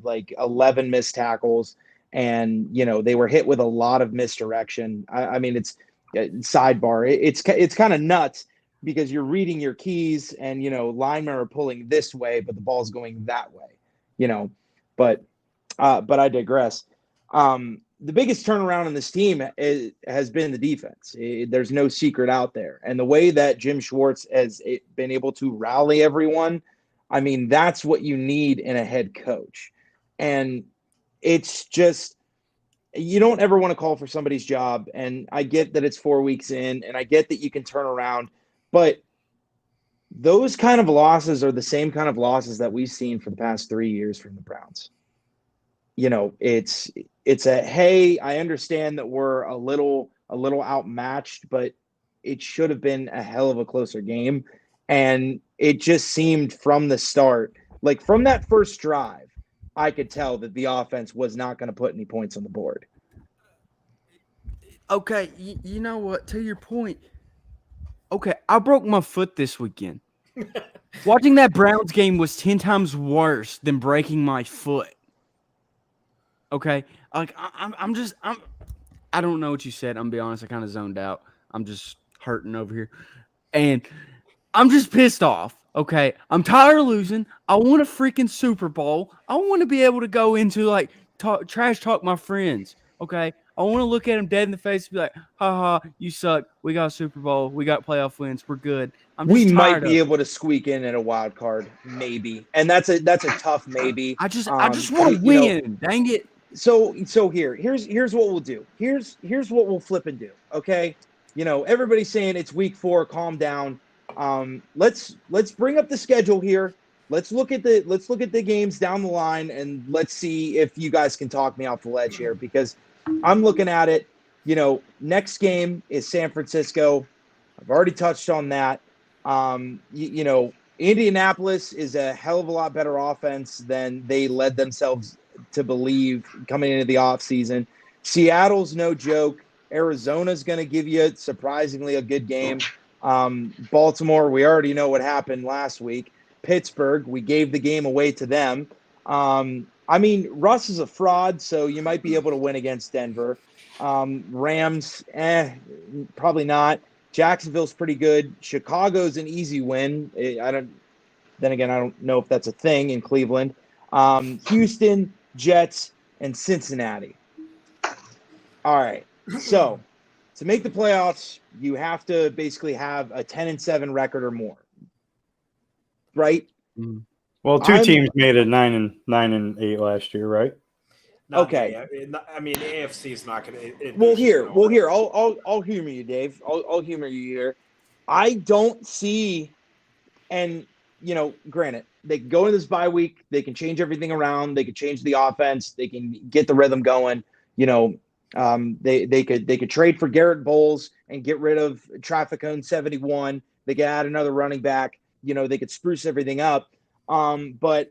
like 11 missed tackles, and you know they were hit with a lot of misdirection. I mean, it's sidebar. It's kind of nuts because you're reading your keys, and you know linemen are pulling this way, but the ball's going that way. You know, but I digress. The biggest turnaround in this team has been the defense. There's no secret out there. And the way that Jim Schwartz has been able to rally everyone, I mean, that's what you need in a head coach. And it's just, you don't ever want to call for somebody's job. And I get that it's 4 weeks in, and I get that you can turn around. But those kind of losses are the same kind of losses that we've seen for the past 3 years from the Browns. You know, it's a, hey, I understand that we're a little outmatched, but it should have been a hell of a closer game. And it just seemed from the start, like from that first drive, I could tell that the offense was not going to put any points on the board. okay, you know what? To your point, okay, I broke my foot this weekend. Watching that Browns game was 10 times worse than breaking my foot. Okay, like I don't know what you said. I'm gonna be honest. I kind of zoned out. I'm just hurting over here, and I'm just pissed off. Okay, I'm tired of losing. I want a freaking Super Bowl. I want to be able to go into like trash talk my friends. Okay, I want to look at them dead in the face and be like, "Ha ha, you suck. We got a Super Bowl. We got playoff wins. We're good." We might be able to squeak in at a wild card, maybe, and that's a tough maybe. I just want to win. Dang it. So here's what we'll do. Here's what we'll flip and do. Okay, you know everybody's saying it's week 4. Calm down. Let's bring up the schedule here. Let's look at the games down the line, and let's see if you guys can talk me off the ledge here, because I'm looking at it. You know, next game is San Francisco. I've already touched on that. You know, Indianapolis is a hell of a lot better offense than they led themselves to believe coming into the offseason. Seattle's no joke. Arizona's going to give you surprisingly a good game. Baltimore, we already know what happened last week. Pittsburgh, we gave the game away to them. I mean, Russ is a fraud, so you might be able to win against Denver. Rams, probably not. Jacksonville's pretty good. Chicago's an easy win. I don't know if that's a thing in Cleveland. Houston, Jets, and Cincinnati. All right. So to make the playoffs, you have to basically have a 10-7 record or more, right? Well, 2 I'm- teams made it 9-8 last year, right? Not Okay. I mean, AFC is not going to. Well, here, I'll humor you, Dave. I'll humor you here. I don't see, and granted, they can go in this bye week. They can change everything around. They could change the offense. They can get the rhythm going. They could trade for Garrett Bowles and get rid of Traffic Cone 71. They could add another running back. They could spruce everything up. But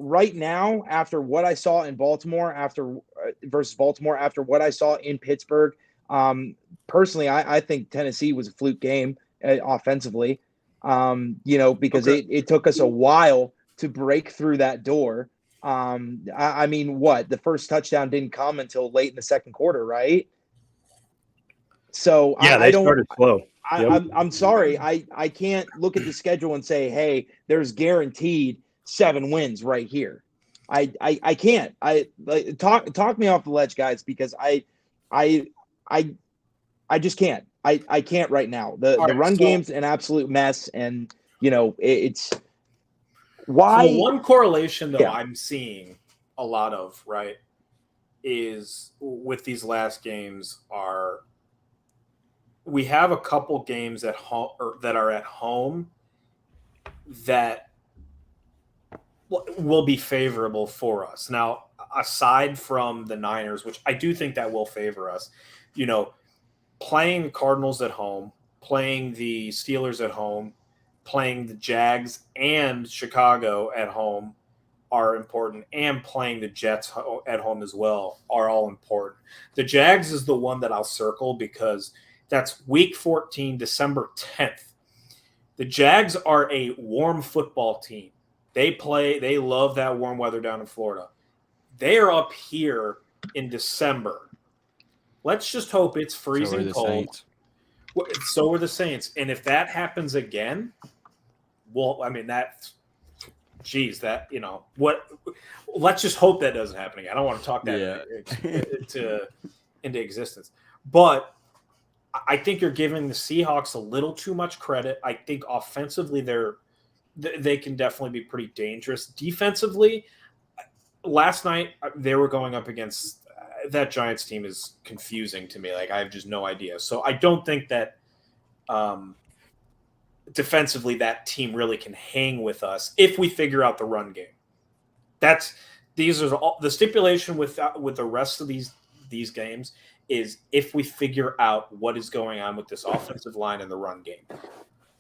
right now, after what I saw in Baltimore, versus Baltimore, after what I saw in Pittsburgh, personally, I think Tennessee was a fluke game offensively. Because it took us a while to break through that door. I mean, the first touchdown didn't come until late in the second quarter, right? So Yeah, they started slow. I'm sorry. I can't look at the schedule and say, hey, there's guaranteed 7 wins right here. I can't. Talk me off the ledge, guys, because I just can't. I can't right now. The run game's an absolute mess, and it's why. So one correlation though I'm seeing a lot of, right, is with these last games are we have a couple games at home that are at home that will be favorable for us. Now, aside from the Niners, which I do think that will favor us, playing the Cardinals at home, playing the Steelers at home, playing the Jags and Chicago at home are important, and playing the Jets at home as well are all important. The Jags is the one that I'll circle because that's week 14, December 10th. The Jags are a warm football team. They love that warm weather down in Florida. They are up here in December. Let's just hope it's freezing cold. Saints. So are the Saints. And if that happens again, well, I mean, let's just hope that doesn't happen again. I don't want to talk that into existence. But I think you're giving the Seahawks a little too much credit. I think offensively they can definitely be pretty dangerous. Defensively, last night they were going up against that Giants team is confusing to me. Like, I have just no idea. So I don't think that defensively that team really can hang with us if we figure out the run game. These are all the stipulation with the rest of these games is if we figure out what is going on with this offensive line and the run game.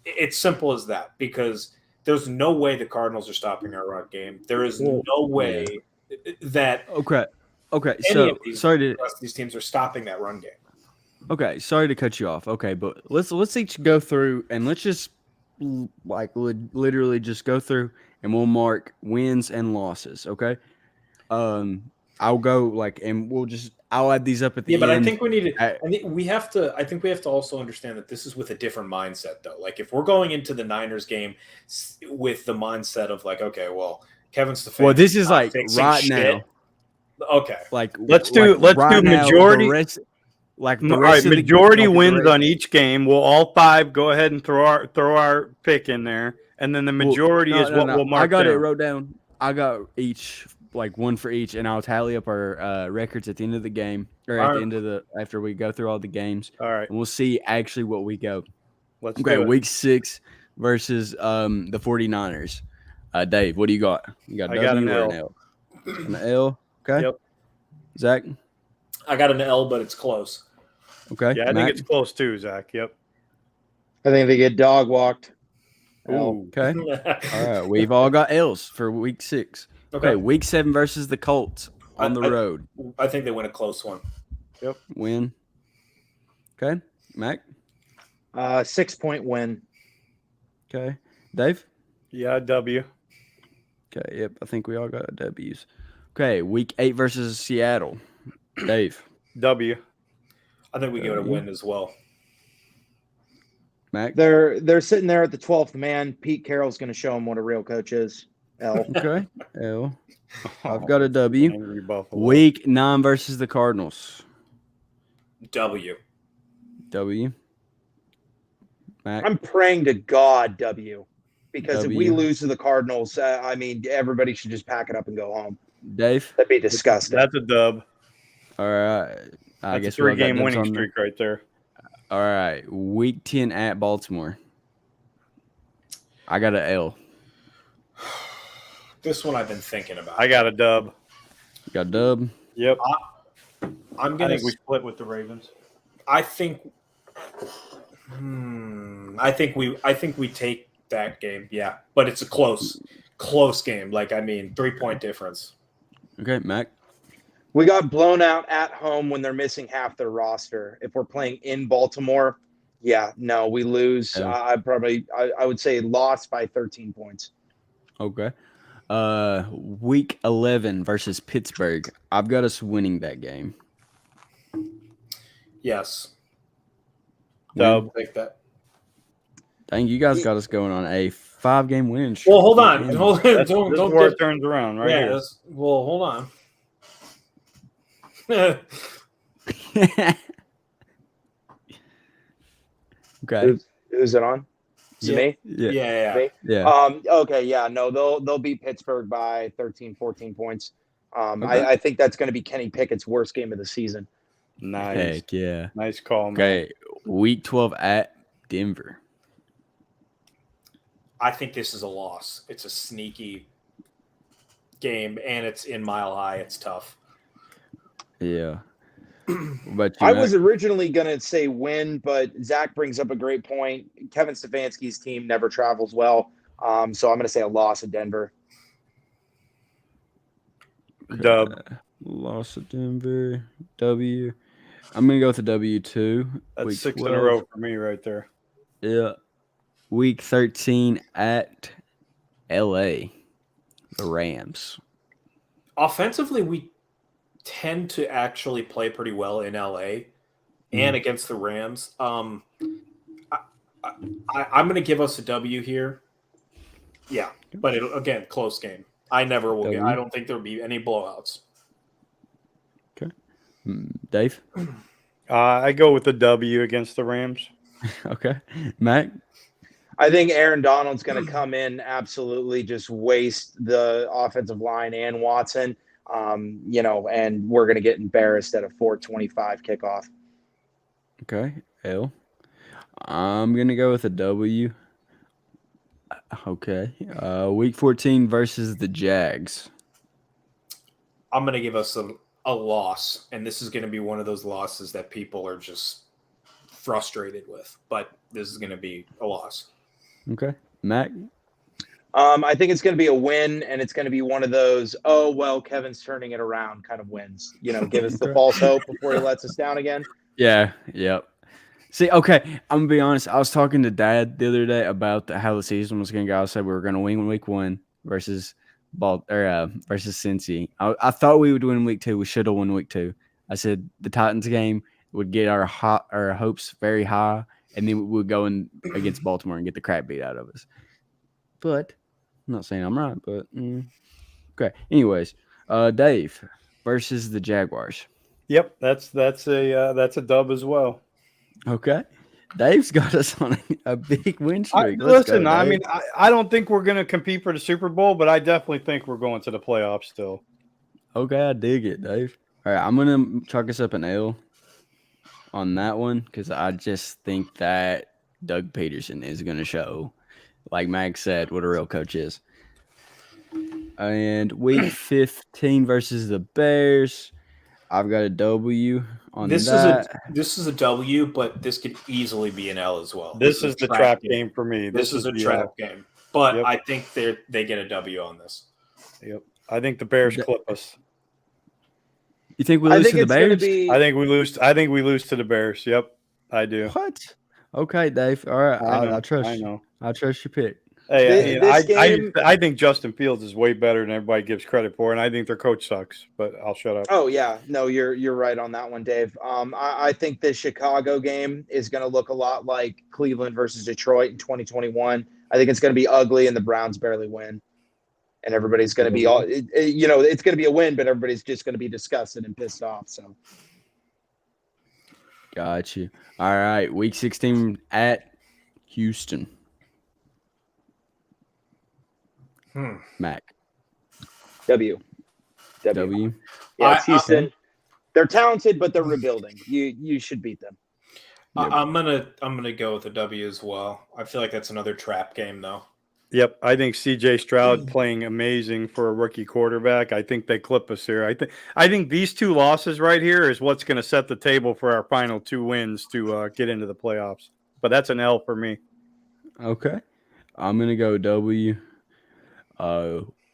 It's simple as that, because there's no way the Cardinals are stopping our run game. There is no way that Okay, any so of these, sorry the to rest of these teams are stopping that run game. okay, sorry to cut you off. Okay, but let's each go through and let's just literally just go through and we'll mark wins and losses. Okay, I'll go and I'll add these up at the end. But I think we need to. I think we have to also understand that this is with a different mindset, though. Like, if we're going into the Niners game with the mindset of okay, well, Kevin Stefanski. Well, this is right shit. now. Okay, let's do majority. Majority wins on each game. We'll all 5 go ahead and throw our pick in there, and then the majority is what we'll mark. I got down. it wrote down. I got each one for each, and I'll tally up our records at the end of the game, or at the end of after we go through all the games. All right, and we'll see actually what we go. Let's do it. Week 6 versus the 49ers. Dave, what do you got? You got I got an L. An L. Okay. Yep. Zach? I got an L, but it's close. Okay. Yeah, I think it's close too, Zach. Yep. I think they get dog walked. Ooh. Okay. All right. We've all got L's for week 6. Okay. Week 7 versus the Colts on the road. I think they win a close one. Yep. Win. Okay. Mac? 6-point win. Okay. Dave? Yeah, W. Okay. Yep. I think we all got W's. Okay. Week 8 versus Seattle. Dave? W. I think we give it a win as well. Mac? They're sitting there at the 12th man. Pete Carroll's going to show them what a real coach is. L. Okay. L. I've got a W. Angry Buffalo. Week 9 versus the Cardinals. W. W. Mac. I'm praying to God W, because if we W. lose to the Cardinals, I mean, everybody should just pack it up and go home. Dave. That'd be disgusting. That's a dub. All right. I That's guess a we all got 3-game dubs winning on streak right there. All right. Week 10 at Baltimore. I got an L. This one I've been thinking about. I got a dub. You got a dub. Yep. I'm I gonna. think we split with the Ravens. I think. I think we take that game. Yeah, but it's a close game. Like, I mean, 3-point difference. Okay, Mac. We got blown out at home when they're missing half their roster. If we're playing in Baltimore, yeah, no, we lose. Yeah. I would say lost by 13 points. Okay. Week 11 versus Pittsburgh. I've got us winning that game. Yes, Dub. take that. Dang, you guys got us going on a 5-game winning streak. Well, hold on. Hold on. This Don't is where get, it turns around right yeah. here. Well, hold on. Okay. Who's it on? Is it me? Yeah. Yeah. Me? Yeah. Okay, yeah, no, they'll beat Pittsburgh by 13, 14 points. Okay. I think that's going to be Kenny Pickett's worst game of the season. Nice. Heck yeah. Nice call, man. Okay. Week 12 at Denver. I think this is a loss. It's a sneaky game, and it's in Mile High. It's tough. Yeah. But I was originally going to say win, but Zach brings up a great point. Kevin Stefanski's team never travels well, so I'm going to say a loss at Denver. Dub. Loss at Denver. W. I'm going to go with the W too. That's Week 6 in 12. a row for me right there. Yeah. Week 13 at LA. The Rams. Offensively, we tend to actually play pretty well in LA and against the Rams. I'm going to give us a W here. Yeah, but again, close game. I never will get. I don't think there'll be any blowouts. Okay. Dave? I go with the W against the Rams. Okay. Mac? I think Aaron Donald's going to come in, absolutely just waste the offensive line and Watson, and we're going to get embarrassed at a 4:25 kickoff. Okay. L. I'm going to go with a W. Okay. Week 14 versus the Jags. I'm going to give us a loss, and this is going to be one of those losses that people are just frustrated with, but this is going to be a loss. Okay. Mac? I think it's going to be a win, and it's going to be one of those, oh, well, Kevin's turning it around kind of wins. Give us the false hope before he lets us down again. Yeah. Yep. See, okay, I'm going to be honest. I was talking to Dad the other day about how the season was going to go. I said we were going to win week 1 versus versus Cincy. I thought we would win week 2. We should have won week 2. I said the Titans game would get our hopes very high, and then we would go in against Baltimore and get the crap beat out of us. But I'm not saying I'm right, but okay. Anyways, Dave versus the Jaguars. Yep, that's a dub as well. Okay. Dave's got us on a big win streak. Listen, I mean, I don't think we're going to compete for the Super Bowl, but I definitely think we're going to the playoffs still. Okay, I dig it, Dave. All right, I'm going to chalk us up an L on that one because I just think that Doug Peterson is going to show, like Max said, what a real coach is. And week 15 versus the Bears, I've got a W on that. This is a W, but this could easily be an L as well. This is the trap game for me. This is a the trap game, but Yep. I think they get a W on this. Yep, I think the Bears clip us. You think we I lose think to the it's going to Bears? be. I think we lose. I think we lose to the Bears. Yep, I do. What? Okay, Dave. All right, know, I trust I you. know. I trust your pick. Hey, This game- I think Justin Fields is way better than everybody gives credit for, and I think their coach sucks. But I'll shut up. Oh yeah, no, you're right on that one, Dave. I think this Chicago game is going to look a lot like Cleveland versus Detroit in 2021. I think it's going to be ugly, and the Browns barely win, and everybody's going to be all. It's going to be a win, but everybody's just going to be disgusted and pissed off. So Got you. All right, week 16 at Houston. Mac. W. W. Yeah, it's I- Houston. They're talented, but they're rebuilding. You should beat them. Yep. I'm gonna go with a W as well. I feel like that's another trap game though. Yep, I think C.J. Stroud playing amazing for a rookie quarterback. I think they clip us here. I think these two losses right here is what's going to set the table for our final 2 wins to get into the playoffs. But that's an L for me. Okay. I'm going to go W.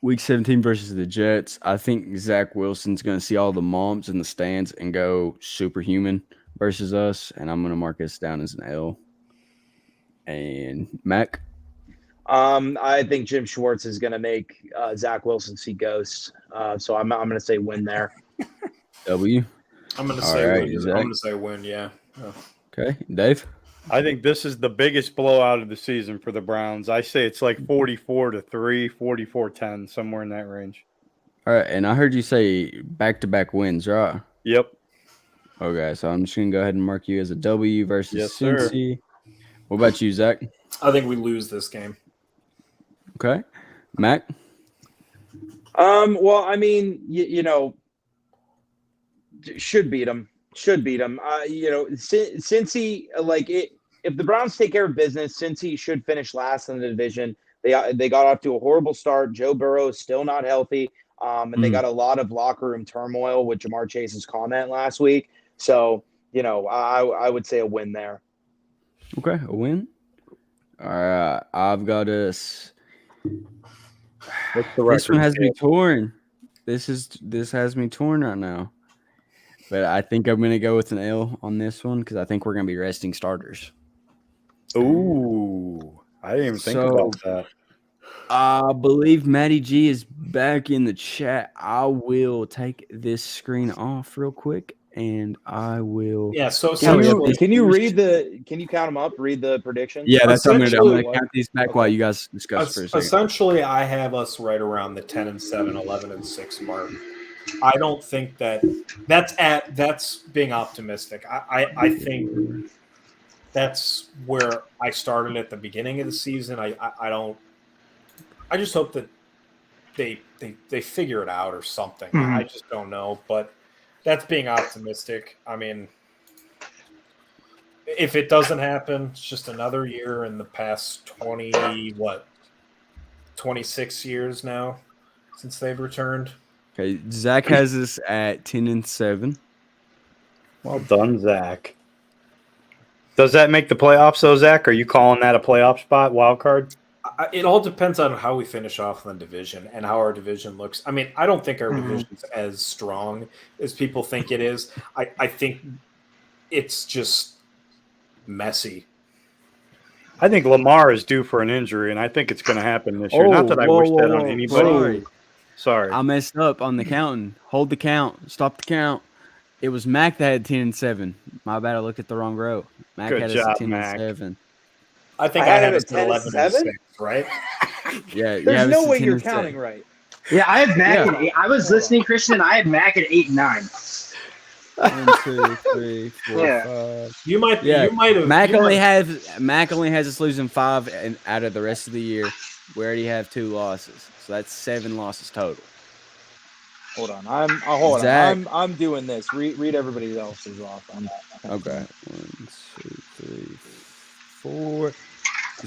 Week 17 versus the Jets. I think Zach Wilson's going to see all the moms in the stands and go superhuman versus us. And I'm going to mark us down as an L. And Mac? I think Jim Schwartz is going to make Zach Wilson see ghosts. So I'm going to say win there. W. I'm gonna All say right, win. Zach. I'm gonna say win. Yeah. Okay. Dave? I think this is the biggest blowout of the season for the Browns. I say it's like 44-3, 44-10, somewhere in that range. All right. And I heard you say back-to-back wins, right? Yep. Okay. So I'm just going to go ahead and mark you as a W versus Yes, sir. Cincy. What about you, Zach? I think we lose this game. Okay. Mac? Well, I mean, you know, should beat them. Should beat them. You know, Cincy, like it. If the Browns take care of business, Cincy should finish last in the division. They got off to a horrible start. Joe Burrow is still not healthy, and they got a lot of locker room turmoil with Jamar Chase's comment last week. So, you know, I would say a win there. Okay. A win? All right. I've got us. What's the This one record, has me Caleb? torn. This has me torn right now. But I think I'm gonna go with an L on this one because I think we're gonna be resting starters. Ooh, I didn't even think So- about that. I believe Matty G is back in the chat. I will take this screen off real quick and I will. Yeah. So Can Can you- can you count them up? Read the predictions. Yeah, that's what I'm gonna do. I'm gonna Essentially- count these back while you guys discuss for a second. Essentially, I have us right around the 10-7, 11-6 mark. I don't think that's being optimistic. I think that's where I started at the beginning of the season. I just hope that they figure it out or something. I just don't know, but that's being optimistic. I mean, if it doesn't happen, it's just another year in the past 26 years now since they've returned. Okay, Zach has us at 10-7. Well done, Zach. Does that make the playoffs, though, Zach? Are you calling that a playoff spot, wild card? It all depends on how we finish off in the division and how our division looks. I mean, I don't think our division's as strong as people think it is. I think it's just messy. I think Lamar is due for an injury, and I think it's going to happen this year. Not that I wish that on anybody. Sorry. I messed up on the counting. Hold the count. Stop the count. It was Mac that had 10-7. My bad. I looked at the wrong row. Mac Good had us job, at 10-7. Mac. I think I I had had it us at at 11-6, 10-7? right? Yeah, There's no way you're counting right. Yeah, I have Mac Yeah. at 8. I was listening, Christian. I had Mac at 8 and 9. 1, 2, 3, 4, Yeah. 5. You might Yeah, have. Mac you only might- has us losing 5 and out of the rest of the year. We already have 2 losses, so that's 7 losses total. Hold on. Hold Zach. on. I'm doing this. Read everybody else's off. Okay, 1, 2, 3, 4.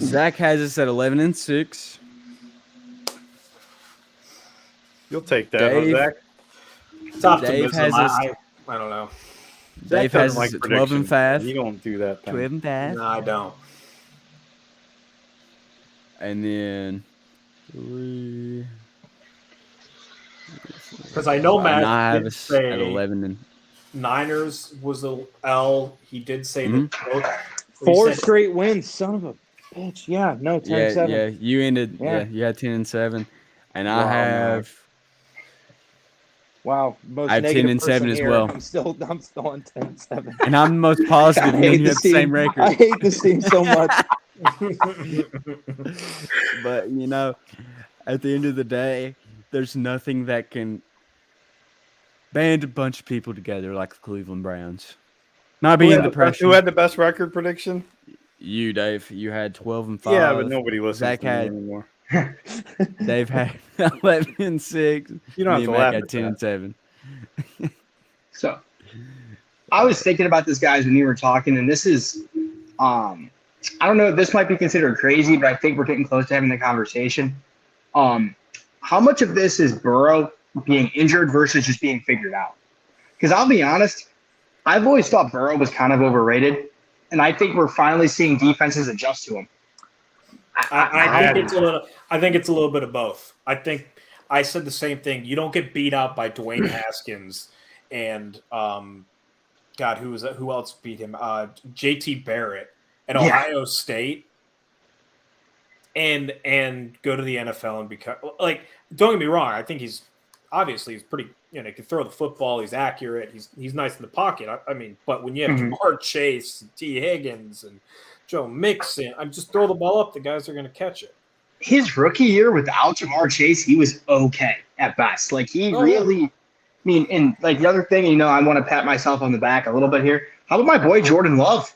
Zach has us at 11-6. You'll take that, Dave. huh, Zach? It's optimism. Dave has us- I don't know. Dave Zach has doesn't us at 12-5. You don't do that. Thing. 12-5. No, I don't. And then 3. Because I know Matt And I have did us at say 11 and Niners was a L. He did say that both. he 4 said- straight wins. Son of a bitch. Yeah. No. 10-7. yeah, you ended. Yeah. Yeah, you had 10-7, and I Wow, have. Wow. Most I have negative 10-7 person as here. well. I'm still on 10-7. And I'm the most positive. I Me and hate you have this the same team. record. I hate this team so much. But you know, at the end of the day, there's nothing that can band a bunch of people together like the Cleveland Browns. Not being depression. Who had the best record prediction? You, Dave. You had 12-5. Yeah, but nobody listens Zach to me had- anymore. Dave had 11-6. You don't have Me to and laugh Mac at had that. 10-7. So I was thinking about this, guys, when you were talking, and this is, I don't know, this might be considered crazy, but I think we're getting close to having the conversation. How much of this is Burrow being injured versus just being figured out? Because I'll be honest, I've always thought Burrow was kind of overrated, and I think we're finally seeing defenses adjust to him. I think it's a little bit of both. I think I said the same thing. You don't get beat out by Dwayne Haskins and God, who else beat him? JT Barrett at Ohio State, and go to the NFL and become like. Don't get me wrong. I think he's pretty. He can throw the football. He's accurate. He's nice in the pocket. I mean, but when you have Jamar Chase, T. Higgins, and Joe Mixon, just throw the ball up. The guys are going to catch it. His rookie year without Jamar Chase, he was okay at best. Like I mean, and like the other thing, I want to pat myself on the back a little bit here. How about my boy Jordan Love?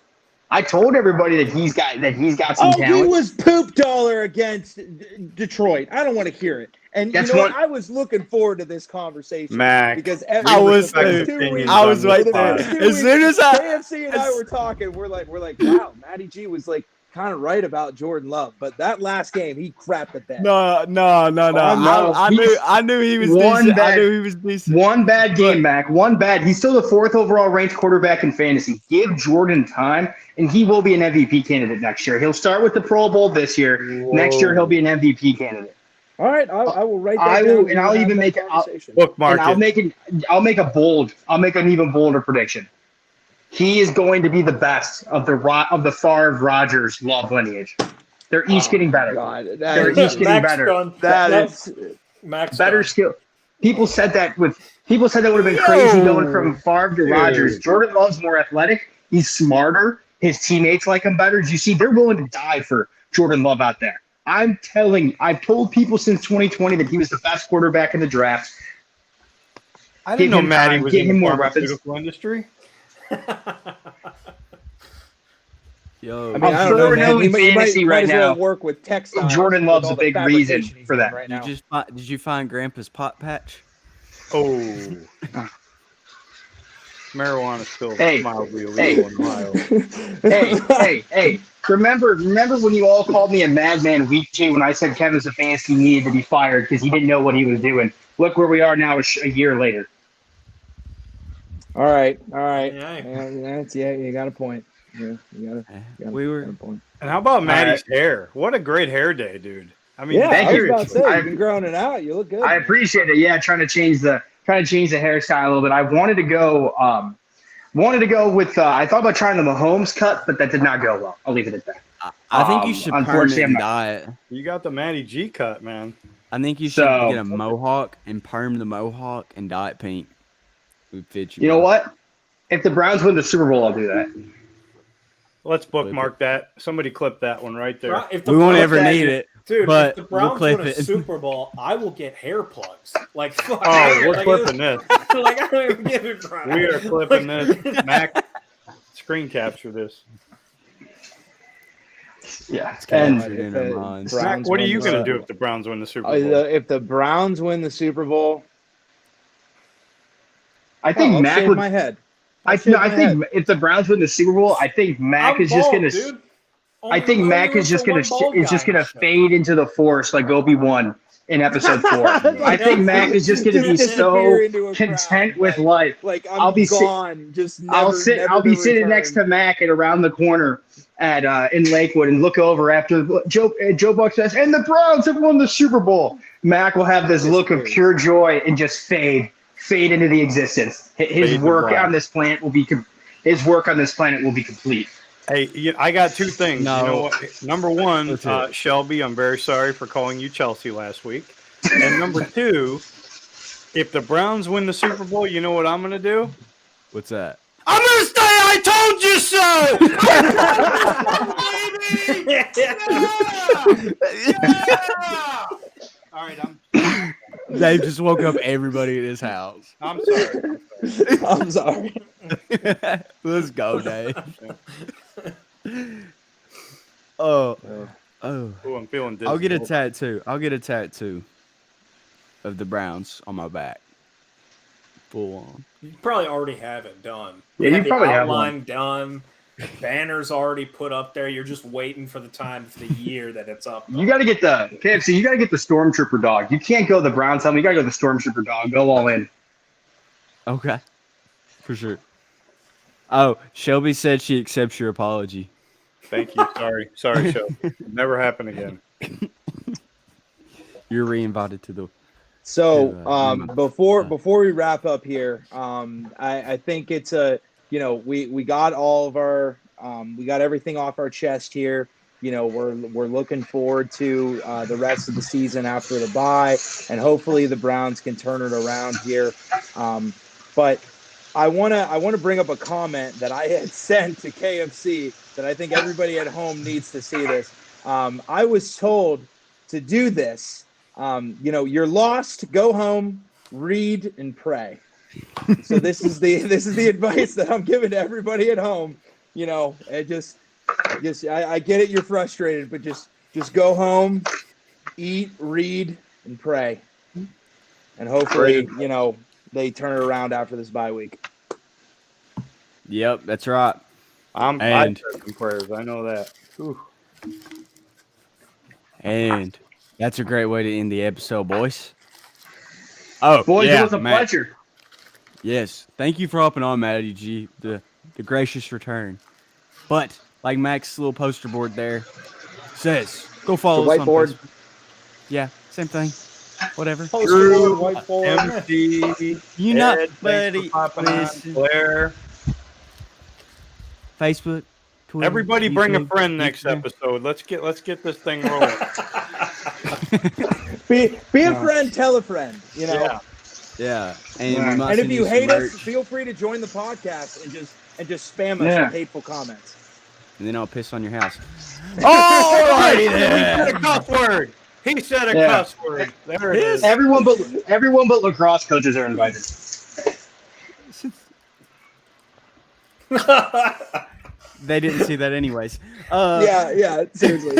I told everybody that he's got some talent. He was poop dollar against Detroit. I don't want to hear it. And I was looking forward to this conversation, Mac, because I was right there. As soon as KFC and I were talking, we're like, wow, Matty G was like kind of right about Jordan Love, but that last game he crapped the bed. No. I knew he was decent. I knew he was decent. One bad game, Mac. One bad. He's still the 4th overall ranked quarterback in fantasy. Give Jordan time, and he will be an MVP candidate next year. He'll start with the Pro Bowl this year. Whoa. Next year, he'll be an MVP candidate. All right, I will write that down. And I'll even make it. Bookmark it. I'll make an even bolder prediction. He is going to be the best of the Favre, Rodgers, Love lineage. They're each getting better. They're each getting better. That's Max better skill. People said that would have been crazy going from Favre to Rodgers. Jordan Love's more athletic. He's smarter. His teammates like him better. You see, they're willing to die for Jordan Love out there. I've told people since 2020 that he was the best quarterback in the draft. I didn't know Matty was in the pharmaceutical industry. Yo, I don't know, man. You might as well work with textiles. Jordan Love's a big reason for that. Right now. Did you find Grandpa's pot patch? Oh, marijuana still mildly illegal in Ohio. Hey! Remember when you all called me a madman week 2 when I said Kevin Stefanski needed to be fired because he didn't know what he was doing? Look where we are now, a year later. All right. Yeah. You got a point. Yeah, you got a point. And how about Matty's hair? What a great hair day, dude. I mean, thank I you. was about to say, you've been growing it out. You look good. I appreciate it. Yeah, trying to change the hairstyle a little bit. I wanted to go with. I thought about trying the Mahomes cut, but that did not go well. I'll leave it at that. I think you should permanently dye it. You got the Matty G cut, man. I think you should get a mohawk and perm the mohawk and dye it pink. It would fit you. You know what? If the Browns win the Super Bowl, I'll do that. Let's bookmark that. Somebody clip that one right there. We won't ever need it. Dude, but if the Browns we'll win a Super Bowl, I will get hair plugs. Like, fuck. We're clipping this. Like, I don't even give it crap. We are clipping this. Mac, screen capture this. Yeah. Mac, what are you going to do if the Browns win the Super Bowl? If the Browns win the Super Bowl, I think Mac would. My head. I think if the Browns win the Super Bowl, I think Mac is just going to. I think Mac is just going to fade into the Force like Obi-Wan in Episode 4. I think Mac is just going to be so content with life. Like I'll be gone. I'll be sitting next to Mac and around the corner at in Lakewood and look over after Joe Buck says, "And the Browns have won the Super Bowl." Mac will have this look of pure joy and just fade into the existence. His work on this planet will be complete. Hey, I got 2 things. No. You know what? Number 1, Shelby, I'm very sorry for calling you Chelsea last week. And number 2, if the Browns win the Super Bowl, you know what I'm going to do? What's that? I'm going to say I told you so! Yeah! All right, Dave just woke up everybody at his house. I'm sorry. I'm sorry. Let's go, Dave. Oh, Ooh, I'm feeling dizzy. I'll get a tattoo. I'll get a tattoo of the Browns on my back. Full on. You probably already have it done. Yeah, you have the probably have one. outline done. Banners already put up there. You're just waiting for the time for the year that it's up. You got to get the KFC. You got to get the Stormtrooper dog. You can't go the Browns helmet. You got to go the Stormtrooper dog. Go all in. Okay. For sure. Oh, Shelby said she accepts your apology. Thank you. Sorry, show. Never happen again. You're re-invited to the. So never mind. before we wrap up here, I think it's we got all of our we got everything off our chest here. We're looking forward to the rest of the season after the bye, and hopefully the Browns can turn it around here. But I wanna bring up a comment that I had sent to KFC that I think everybody at home needs to see this. I was told to do this. You're lost. Go home, read, and pray. So this is the advice that I'm giving to everybody at home. I get it. You're frustrated, but just go home, eat, read, and pray, and hopefully they turn it around after this bye week. Yep, that's right. I And- said some prayers. I know that. Whew. And that's a great way to end the episode, boys. Oh, Boys, yeah, it was a Matt. pleasure. Yes, thank you for hopping on, Matty G. The gracious return. But like Mac's little poster board there says, go follow The us on whiteboard. Facebook. Yeah, same thing. Whatever. Poster board, whiteboard. MC, You know, Ed, thanks buddy. for popping on. Listen. Claire. Facebook, Twitter. Everybody bring a YouTube, friend next Instagram. episode. Let's get this thing rolling. Be a friend, tell a friend. Yeah. Yeah, and, Yeah. we might And if send you some hate merch, us, feel free to join the podcast and just spam us Yeah. with hateful comments. and then I'll piss on your house. Alrighty He then. He said a cuss word. He said a Yeah. cuss word. There it is. Everyone but lacrosse coaches are invited. They didn't see that anyways. Yeah, seriously.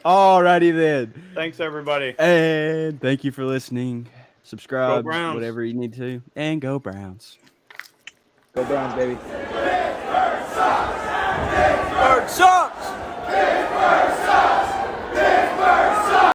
Alrighty then. Thanks, everybody. And thank you for listening. Subscribe, Go Browns. whatever you need to. And go Browns. Go Browns, baby. Bird, suck!